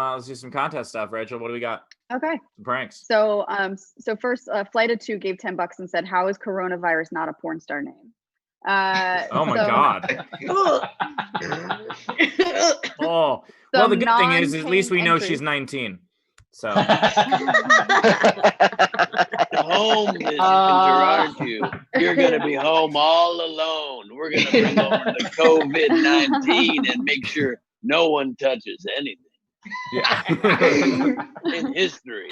contest stuff. Rachel, what do we got? Okay. Some pranks. So first, Flight of Two gave $10 and said, "How is coronavirus not a porn star name?" Oh my God. Oh. Well, the good thing is at least we know she's 19. So home is Gerard, you're gonna be home all alone. We're gonna bring over the COVID-19 and make sure no one touches anything. Yeah. In history.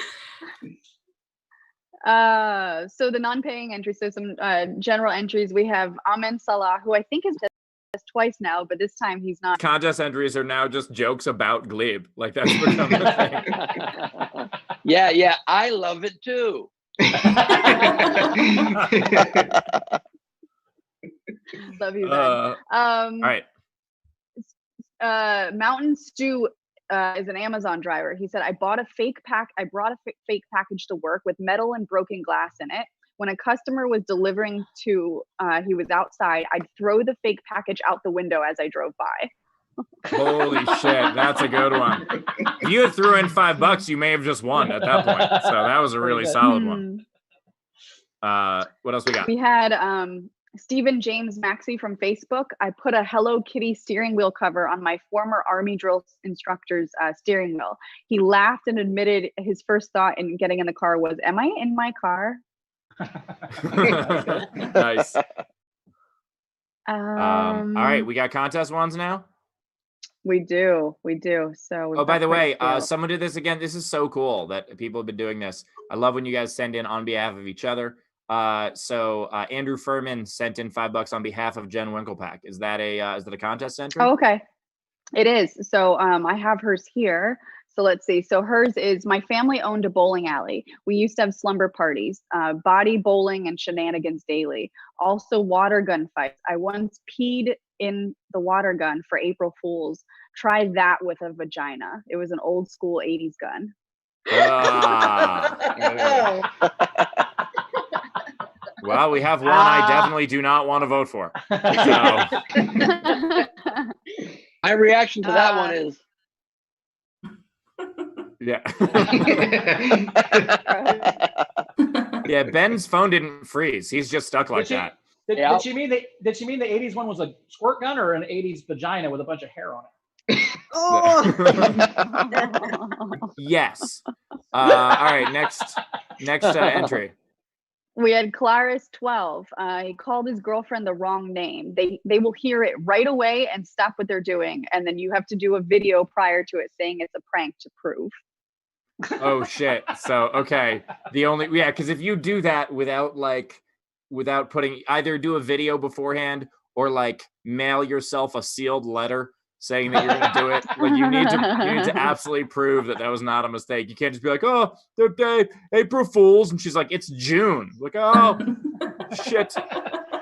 So the non-paying entries, so some general entries. We have Amin Salah, who I think has done this twice now, but this time he's not. Contest entries are now just jokes about Glebe. Like that's become a thing. Yeah, I love it too. Love you, Ben. All right. Mountain Stew is an Amazon driver. He said, I brought a fake package to work with metal and broken glass in it. When a customer was delivering to, he was outside, I'd throw the fake package out the window as I drove by. Holy shit, that's a good one. If you had threw in $5, you may have just won at that point. So that was a really solid one. What else we got? We had Stephen James Maxey from Facebook. I put a Hello Kitty steering wheel cover on my former Army drill instructor's steering wheel. He laughed and admitted his first thought in getting in the car was, am I in my car? Nice. All right, we got contest ones now? We do. So by the way, someone did this again. This is so cool that people have been doing this. I love when you guys send in on behalf of each other. So Andrew Furman sent in $5 on behalf of Jen Winklepack. Is that a contest entry? Oh, okay. It is. So I have hers here. So let's see. So hers is, my family owned a bowling alley. We used to have slumber parties, body bowling and shenanigans daily. Also water gun fights. I once peed in the water gun for April Fools. Try that with a vagina. It was an old school 80s gun. Well, we have one I definitely do not want to vote for. So. My reaction to that one is, Yeah. Yeah, Ben's phone didn't freeze. He's just stuck like that. Did she mean the 80s one was a squirt gun or an 80s vagina with a bunch of hair on it? Yes. All right, next entry. We had Claris 12. He called his girlfriend the wrong name. They will hear it right away and stop what they're doing, and then you have to do a video prior to it saying it's a prank to prove. Oh shit. So okay. Because if you do that without putting, either do a video beforehand or like mail yourself a sealed letter saying that you're going to do it. Like you need to absolutely prove that was not a mistake. You can't just be like, oh, the day April Fools, and she's like, it's June. Like, oh shit.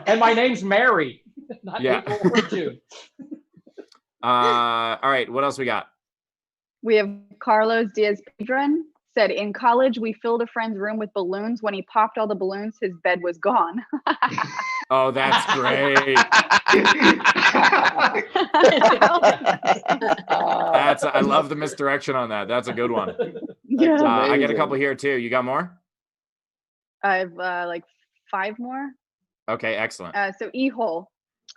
And my name's Mary, not April or June. All right, what else we got? We have Carlos Diaz Pedron. Said, in college, we filled a friend's room with balloons. When he popped all the balloons, his bed was gone. Oh, that's great. I love the misdirection on that. That's a good one. Yeah. I got a couple here too. You got more? I have like 5 more. Okay, excellent. So E-hole.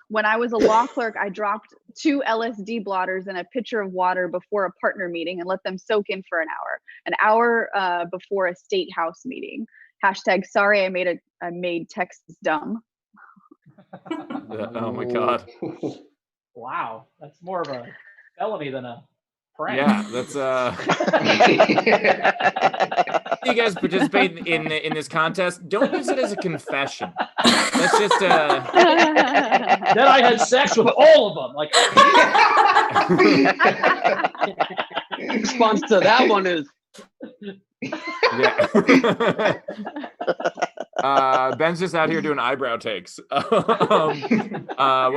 When I was a law clerk, I dropped 2 LSD blotters in a pitcher of water before a partner meeting and let them soak in for an hour before a state house meeting. # sorry I made Texas dumb. Oh my God. Wow. That's more of a felony than a prank. Yeah, that's you guys participate in this contest. Don't use it as a confession. That's just Then I had sex with all of them. Like response to that one is, yeah. Ben's just out here doing eyebrow takes. What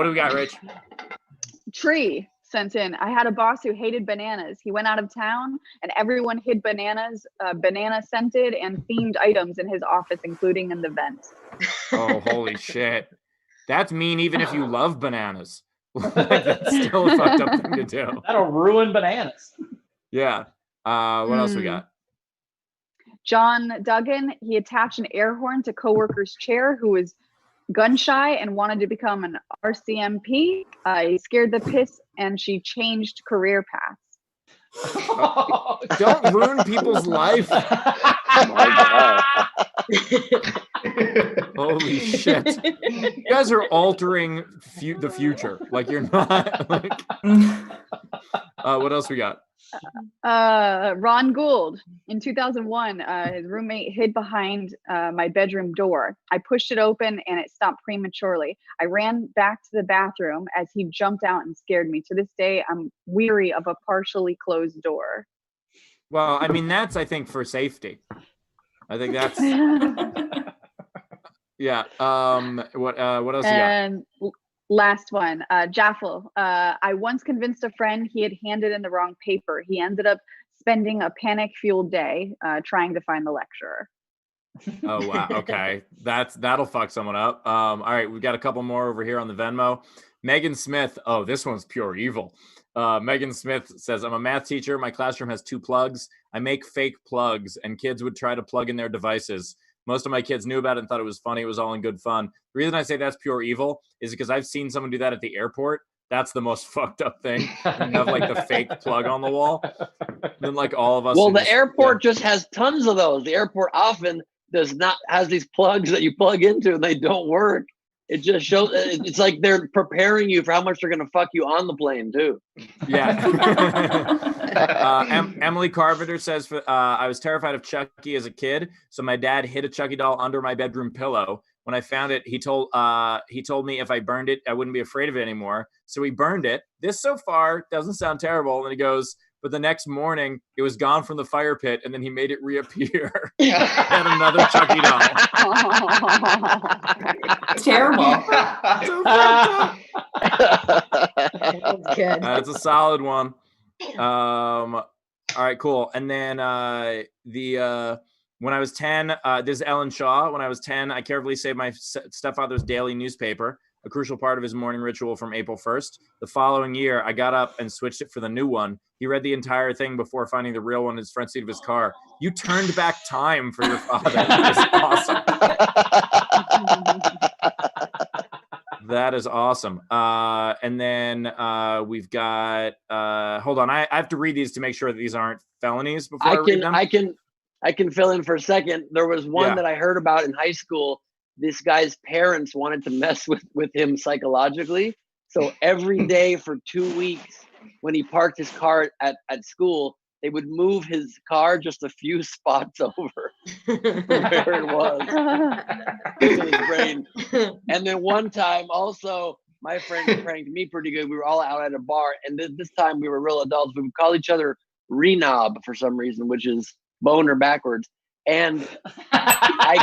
do we got, Rich? Tree sent in, I had a boss who hated bananas. He went out of town and everyone hid bananas, banana scented and themed items in his office, including in the vent. Oh, holy shit. That's mean even if you love bananas. Like, that's still a fucked up thing to do. That'll ruin bananas. Yeah. What else we got? John Duggan, he attached an air horn to coworker's chair who was gun shy and wanted to become an RCMP. He scared the piss and she changed career paths. Don't ruin people's life. Holy shit. You guys are altering the future. Like you're not like what else we got? Ron Gould. In 2001, his roommate hid behind my bedroom door. I pushed it open and it stopped prematurely. I ran back to the bathroom as he jumped out and scared me. To this day, I'm weary of a partially closed door. Well, I mean, that's, I think, for safety. I think that's yeah. What else you got? Last one, Jaffel. I once convinced a friend he had handed in the wrong paper. He ended up spending a panic-fueled day trying to find the lecturer. Oh, wow. Okay. That'll fuck someone up. All right. We've got a couple more over here on the Venmo. Megan Smith. Oh, this one's pure evil. Megan Smith says, I'm a math teacher. My classroom has 2 plugs. I make fake plugs and kids would try to plug in their devices. Most of my kids knew about it and thought it was funny. It was all in good fun. The reason I say that's pure evil is because I've seen someone do that at the airport. That's the most fucked up thing. You have like the fake plug on the wall. And then like all of us. Well, the airport just has tons of those. The airport often has these plugs that you plug into and they don't work. It just shows, it's like they're preparing you for how much they're going to fuck you on the plane too. Yeah. Emily Carpenter says, I was terrified of Chucky as a kid. So my dad hid a Chucky doll under my bedroom pillow. When I found it, he told me if I burned it, I wouldn't be afraid of it anymore. So he burned it. This so far doesn't sound terrible. And he goes, but the next morning it was gone from the fire pit and then he made it reappear. And another Chucky doll. It's terrible. That's good. That's a solid one. All right, cool. And then When I was 10, this is Ellen Shaw. When I was 10, I carefully saved my stepfather's daily newspaper, a crucial part of his morning ritual from April 1st. The following year, I got up and switched it for the new one. He read the entire thing before finding the real one in his front seat of his car. You turned back time for your father. That is awesome. That is awesome. And then we've got, hold on. I have to read these to make sure that these aren't felonies before I read them. I can fill in for a second. There was one that I heard about in high school. This guy's parents wanted to mess with him psychologically. So every day for 2 weeks, when he parked his car at school, they would move his car just a few spots over where it was in his brain. And then one time also, my friend pranked me pretty good. We were all out at a bar, and this time we were real adults. We would call each other Renob for some reason, which is boner backwards. And I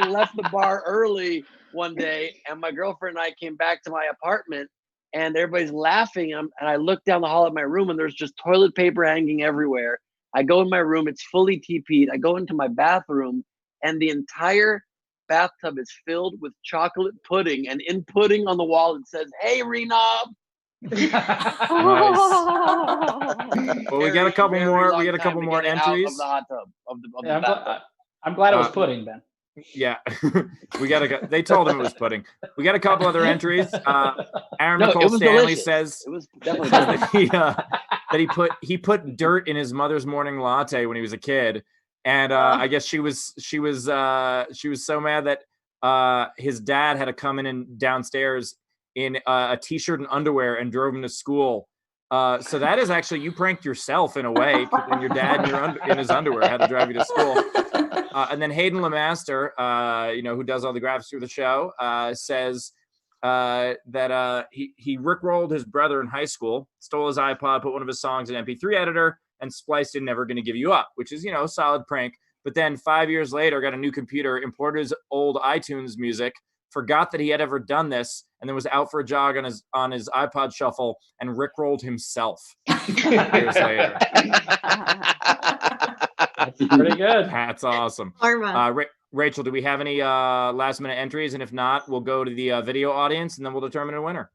left the bar early one day, and my girlfriend and I came back to my apartment, and everybody's laughing. And I look down the hall at my room, and there's just toilet paper hanging everywhere. I go in my room, it's fully TP'd. I go into my bathroom, and the entire bathtub is filled with chocolate pudding. And in pudding on the wall, it says, "Hey, Renob." Nice. Well, we got a couple more. We got a couple more entries. Of the hot tub, of the bathtub. I'm glad it was pudding, Ben. Yeah, we got to. They told him it was pudding. We got a couple other entries. Aaron Nicole Stanley delicious. Says it was definitely that he put dirt in his mother's morning latte when he was a kid, and I guess she was so mad that his dad had to come in and downstairs in a t-shirt and underwear and drove him to school. So that is actually, you pranked yourself in a way when your dad in his underwear had to drive you to school. And then Hayden Lemaster, who does all the graphics for the show, says that he rickrolled his brother in high school, stole his iPod, put one of his songs in MP3 editor, and spliced in Never Gonna Give You Up, which is, a solid prank. But then 5 years later, got a new computer, imported his old iTunes music, forgot that he had ever done this, and then was out for a jog on his iPod shuffle and rickrolled himself years later. That's pretty good. That's awesome. Rachel, do we have any last minute entries? And if not, we'll go to the video audience and then we'll determine a winner.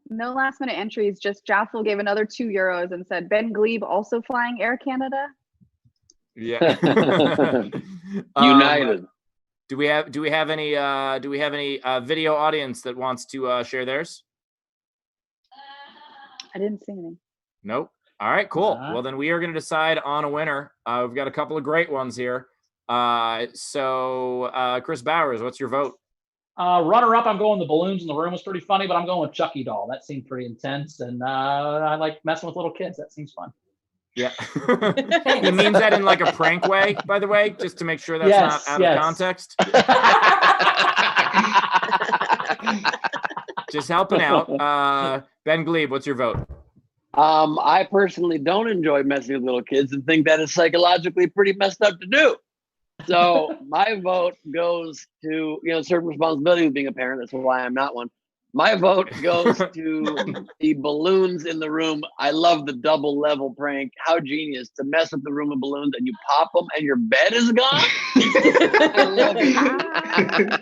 No last minute entries. Just Jaffel gave another €2 and said, Ben Glebe also flying Air Canada. Yeah. United. Do we have any video audience that wants to share theirs? I didn't see any. Nope. All right, cool. Well, then we are going to decide on a winner. We've got a couple of great ones here. So Chris Bowers, what's your vote? Runner up, I'm going the balloons in the room was pretty funny, but I'm going with Chucky doll. That seemed pretty intense, and I like messing with little kids. That seems fun. Yeah. He means that in like a prank way, by the way, just to make sure that's not out of context. Just helping out. Ben Glebe, what's your vote? I personally don't enjoy messing with little kids and think that is psychologically pretty messed up to do. So my vote goes to, certain responsibility with being a parent. That's why I'm not one. My vote goes to the balloons in the room. I love the double level prank. How genius to mess with the room of balloons and you pop them and your bed is gone. I love it.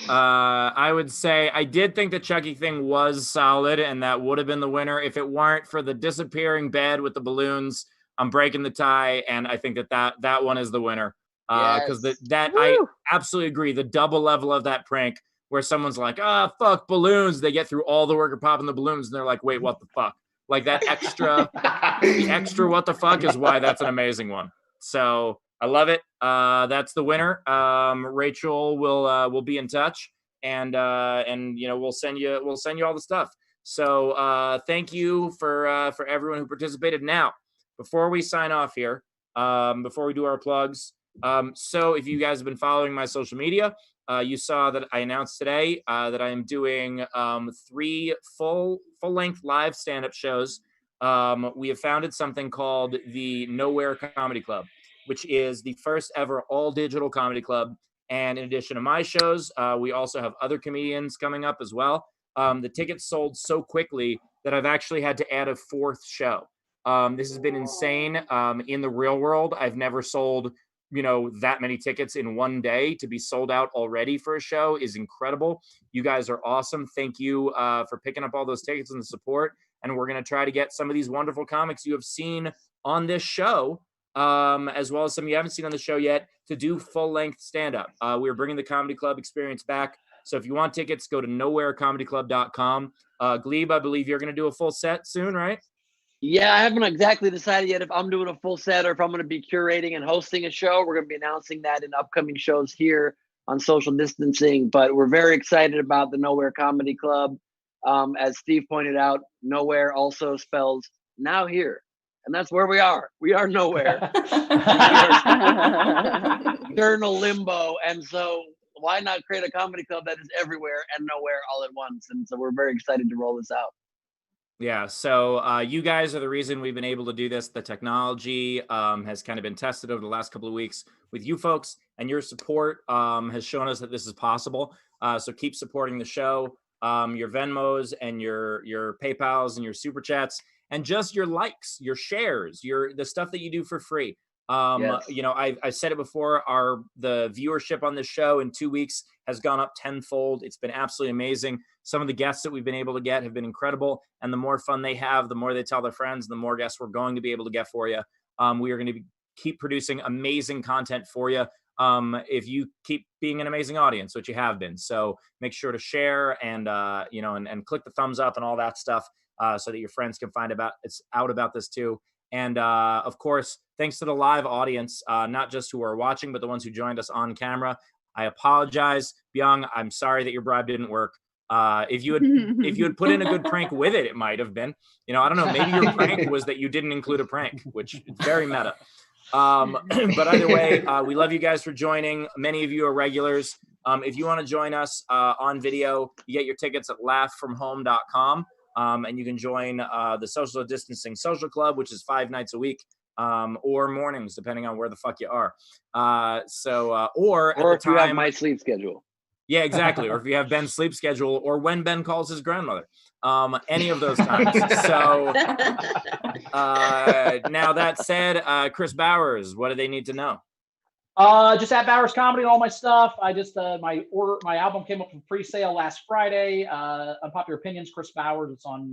I would say I did think the Chucky thing was solid, and that would have been the winner if it weren't for the disappearing bed with the balloons. I'm breaking the tie, and I think that one is the winner. Because I absolutely agree. The double level of that prank, where someone's like, fuck balloons. They get through all the work of popping the balloons, and they're like, wait, what the fuck? Like that extra, the extra what the fuck is why that's an amazing one. So I love it. That's the winner. Rachel will be in touch, and we'll send you all the stuff. So thank you for everyone who participated. Now, before we sign off here, before we do our plugs, so if you guys have been following my social media, you saw that I announced today that I am doing 3 full-length live stand-up shows. We have founded something called the Nowhere Comedy Club, which is the first ever all-digital comedy club. And in addition to my shows, we also have other comedians coming up as well. The tickets sold so quickly that I've actually had to add a 4th show. This has been insane. In the real world, I've never sold, that many tickets in one day. To be sold out already for a show is incredible. You guys are awesome. Thank you for picking up all those tickets and the support. And we're going to try to get some of these wonderful comics you have seen on this show, as well as some you haven't seen on the show yet, to do full-length stand-up. We're bringing the Comedy Club experience back. So if you want tickets, go to nowherecomedyclub.com. Glebe, I believe you're going to do a full set soon, right? Yeah, I haven't exactly decided yet if I'm doing a full set or if I'm going to be curating and hosting a show. We're going to be announcing that in upcoming shows here on social distancing. But we're very excited about the Nowhere Comedy Club. As Steve pointed out, nowhere also spells now here. And that's where we are. We are nowhere. Eternal limbo. And so why not create a comedy club that is everywhere and nowhere all at once? And so we're very excited to roll this out. Yeah, so you guys are the reason we've been able to do this. The technology has kind of been tested over the last couple of weeks with you folks, and your support has shown us that this is possible. So keep supporting the show. Your Venmos and your PayPals and your Super Chats, and just your likes, your shares, the stuff that you do for free. Yes. I've said it before, the viewership on this show in 2 weeks has gone up tenfold. It's been absolutely amazing. Some of the guests that we've been able to get have been incredible, and the more fun they have, the more they tell their friends, the more guests we're going to be able to get for you. We are going to keep producing amazing content for you. If you keep being an amazing audience, which you have been. So make sure to share and click the thumbs up and all that stuff, so that your friends can find out about this too. And of course, thanks to the live audience, not just who are watching, but the ones who joined us on camera. I apologize, Byung. I'm sorry that your bribe didn't work. If you had put in a good prank with it, it might have been. I don't know. Maybe your prank was that you didn't include a prank, which is very meta. But either way, we love you guys for joining. Many of you are regulars. If you want to join us on video, you get your tickets at laughfromhome.com. And you can join the Social Distancing Social Club, which is 5 nights a week, or mornings, depending on where the fuck you are. Or if you have my sleep schedule. Yeah, exactly. Or if you have Ben's sleep schedule, or when Ben calls his grandmother, any of those times. So now that said, Chris Bowers, what do they need to know? Just at Bowers Comedy and all my stuff. I just my album came up for pre-sale last Friday. Unpopular Opinions, Chris Bowers. It's on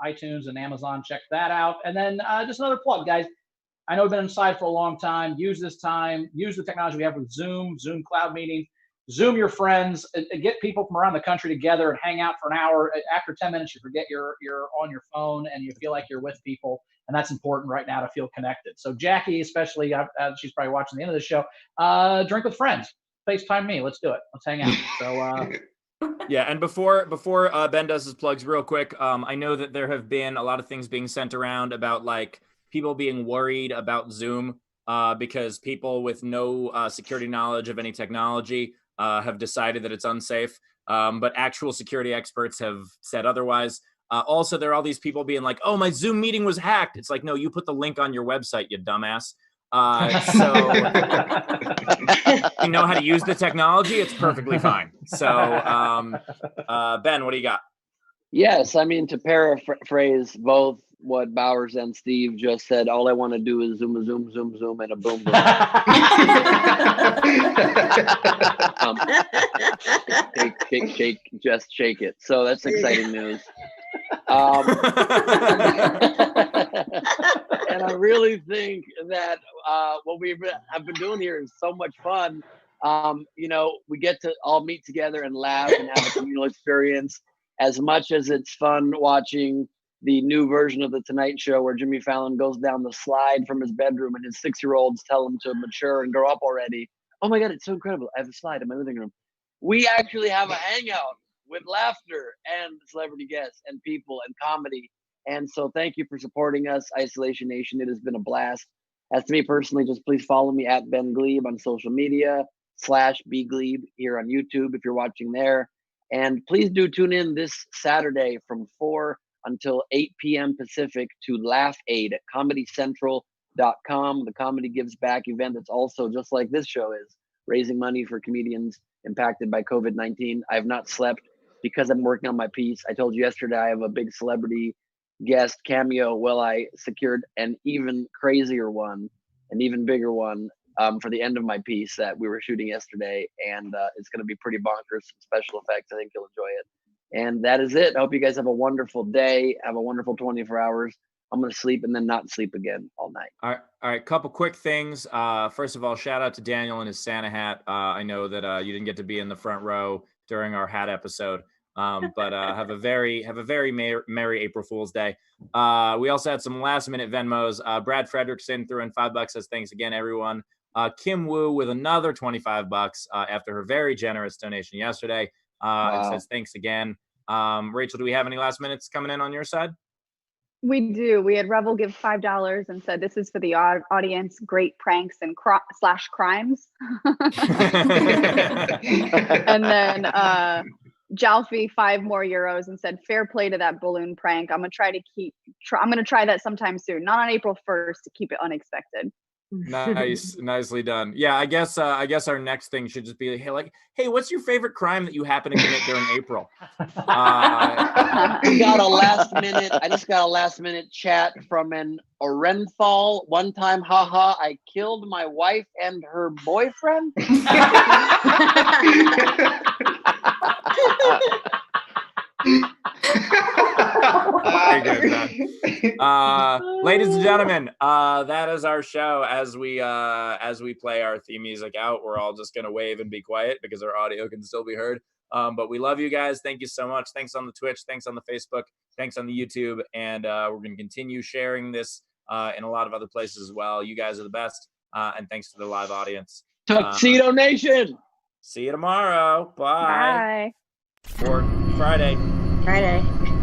iTunes and Amazon. Check that out. And then just another plug, guys. I know I've been inside for a long time. Use this time. Use the technology we have with Zoom Cloud Meeting. Zoom your friends, and get people from around the country together and hang out for an hour. After 10 minutes, you forget you're on your phone and you feel like you're with people. And that's important right now to feel connected. So Jackie, especially, she's probably watching the end of the show. Drink with friends. FaceTime me. Let's do it. Let's hang out. So yeah. And before Ben does his plugs real quick, I know that there have been a lot of things being sent around about like people being worried about Zoom because people with no security knowledge of any technology have decided that it's unsafe. But actual security experts have said otherwise. Also, there are all these people being like, oh, my Zoom meeting was hacked. It's like, no, you put the link on your website, you dumbass. So you know how to use the technology. It's perfectly fine. So Ben, what do you got? Yes, I mean, to paraphrase both what Bowers and Steve just said, all I want to do is zoom, zoom, zoom, zoom, and a boom, boom. Shake, just shake it. So that's exciting news. And I really think that what have been doing here is so much fun. We get to all meet together and laugh and have a communal experience. As much as it's fun watching the new version of The Tonight Show where Jimmy Fallon goes down the slide from his bedroom and his 6-year-olds tell him to mature and grow up already. Oh my God, it's so incredible. I have a slide in my living room. We actually have a hangout with laughter and celebrity guests and people and comedy. And so thank you for supporting us, Isolation Nation. It has been a blast. As to me personally, just please follow me at Ben Glebe on social media, /BGlebe here on YouTube if you're watching there. And please do tune in this Saturday from 4 until 8 p.m. Pacific to Laugh Aid at ComedyCentral.com. The Comedy Gives Back event that's also, just like this show is, raising money for comedians impacted by COVID-19. I have not slept because I'm working on my piece. I told you yesterday I have a big celebrity guest cameo, well, I secured an even crazier one, an even bigger one, for the end of my piece that we were shooting yesterday, and it's going to be pretty bonkers. Some special effects. I think you'll enjoy it. And that is it. I hope you guys have a wonderful day. Have a wonderful 24 hours. I'm going to sleep and then not sleep again all night. All right. Couple quick things. First of all, shout out to Daniel and his Santa hat. I know that you didn't get to be in the front row during our hat episode, but have a very merry April Fool's Day. We also had some last minute Venmos. Brad Fredrickson threw in $5. Says thanks again, everyone. Kim Woo with another $25 after her very generous donation yesterday. And says thanks again. Rachel, do we have any last minutes coming in on your side? We do. We had Revel give $5 and said, this is for the audience, great pranks and / crimes. And then Jalfi 5 more euros and said, fair play to that balloon prank. I'm going to try that sometime soon. Not on April 1st to keep it unexpected. Nice, nicely done. Yeah, I guess our next thing should just be hey, what's your favorite crime that you happen to commit during April? I just got a last minute chat from an Orenthal. One time, haha, I killed my wife and her boyfriend. Very good, ladies and gentlemen, that is our show. As we play our theme music out, we're all just gonna wave and be quiet because our audio can still be heard. But we love you guys. Thank you so much. Thanks on the Twitch, thanks on the Facebook, thanks on the YouTube, and we're gonna continue sharing this in a lot of other places as well. You guys are the best, and thanks to the live audience. Tuxedo Nation. See you tomorrow. Bye. Bye. Or Friday. Friday.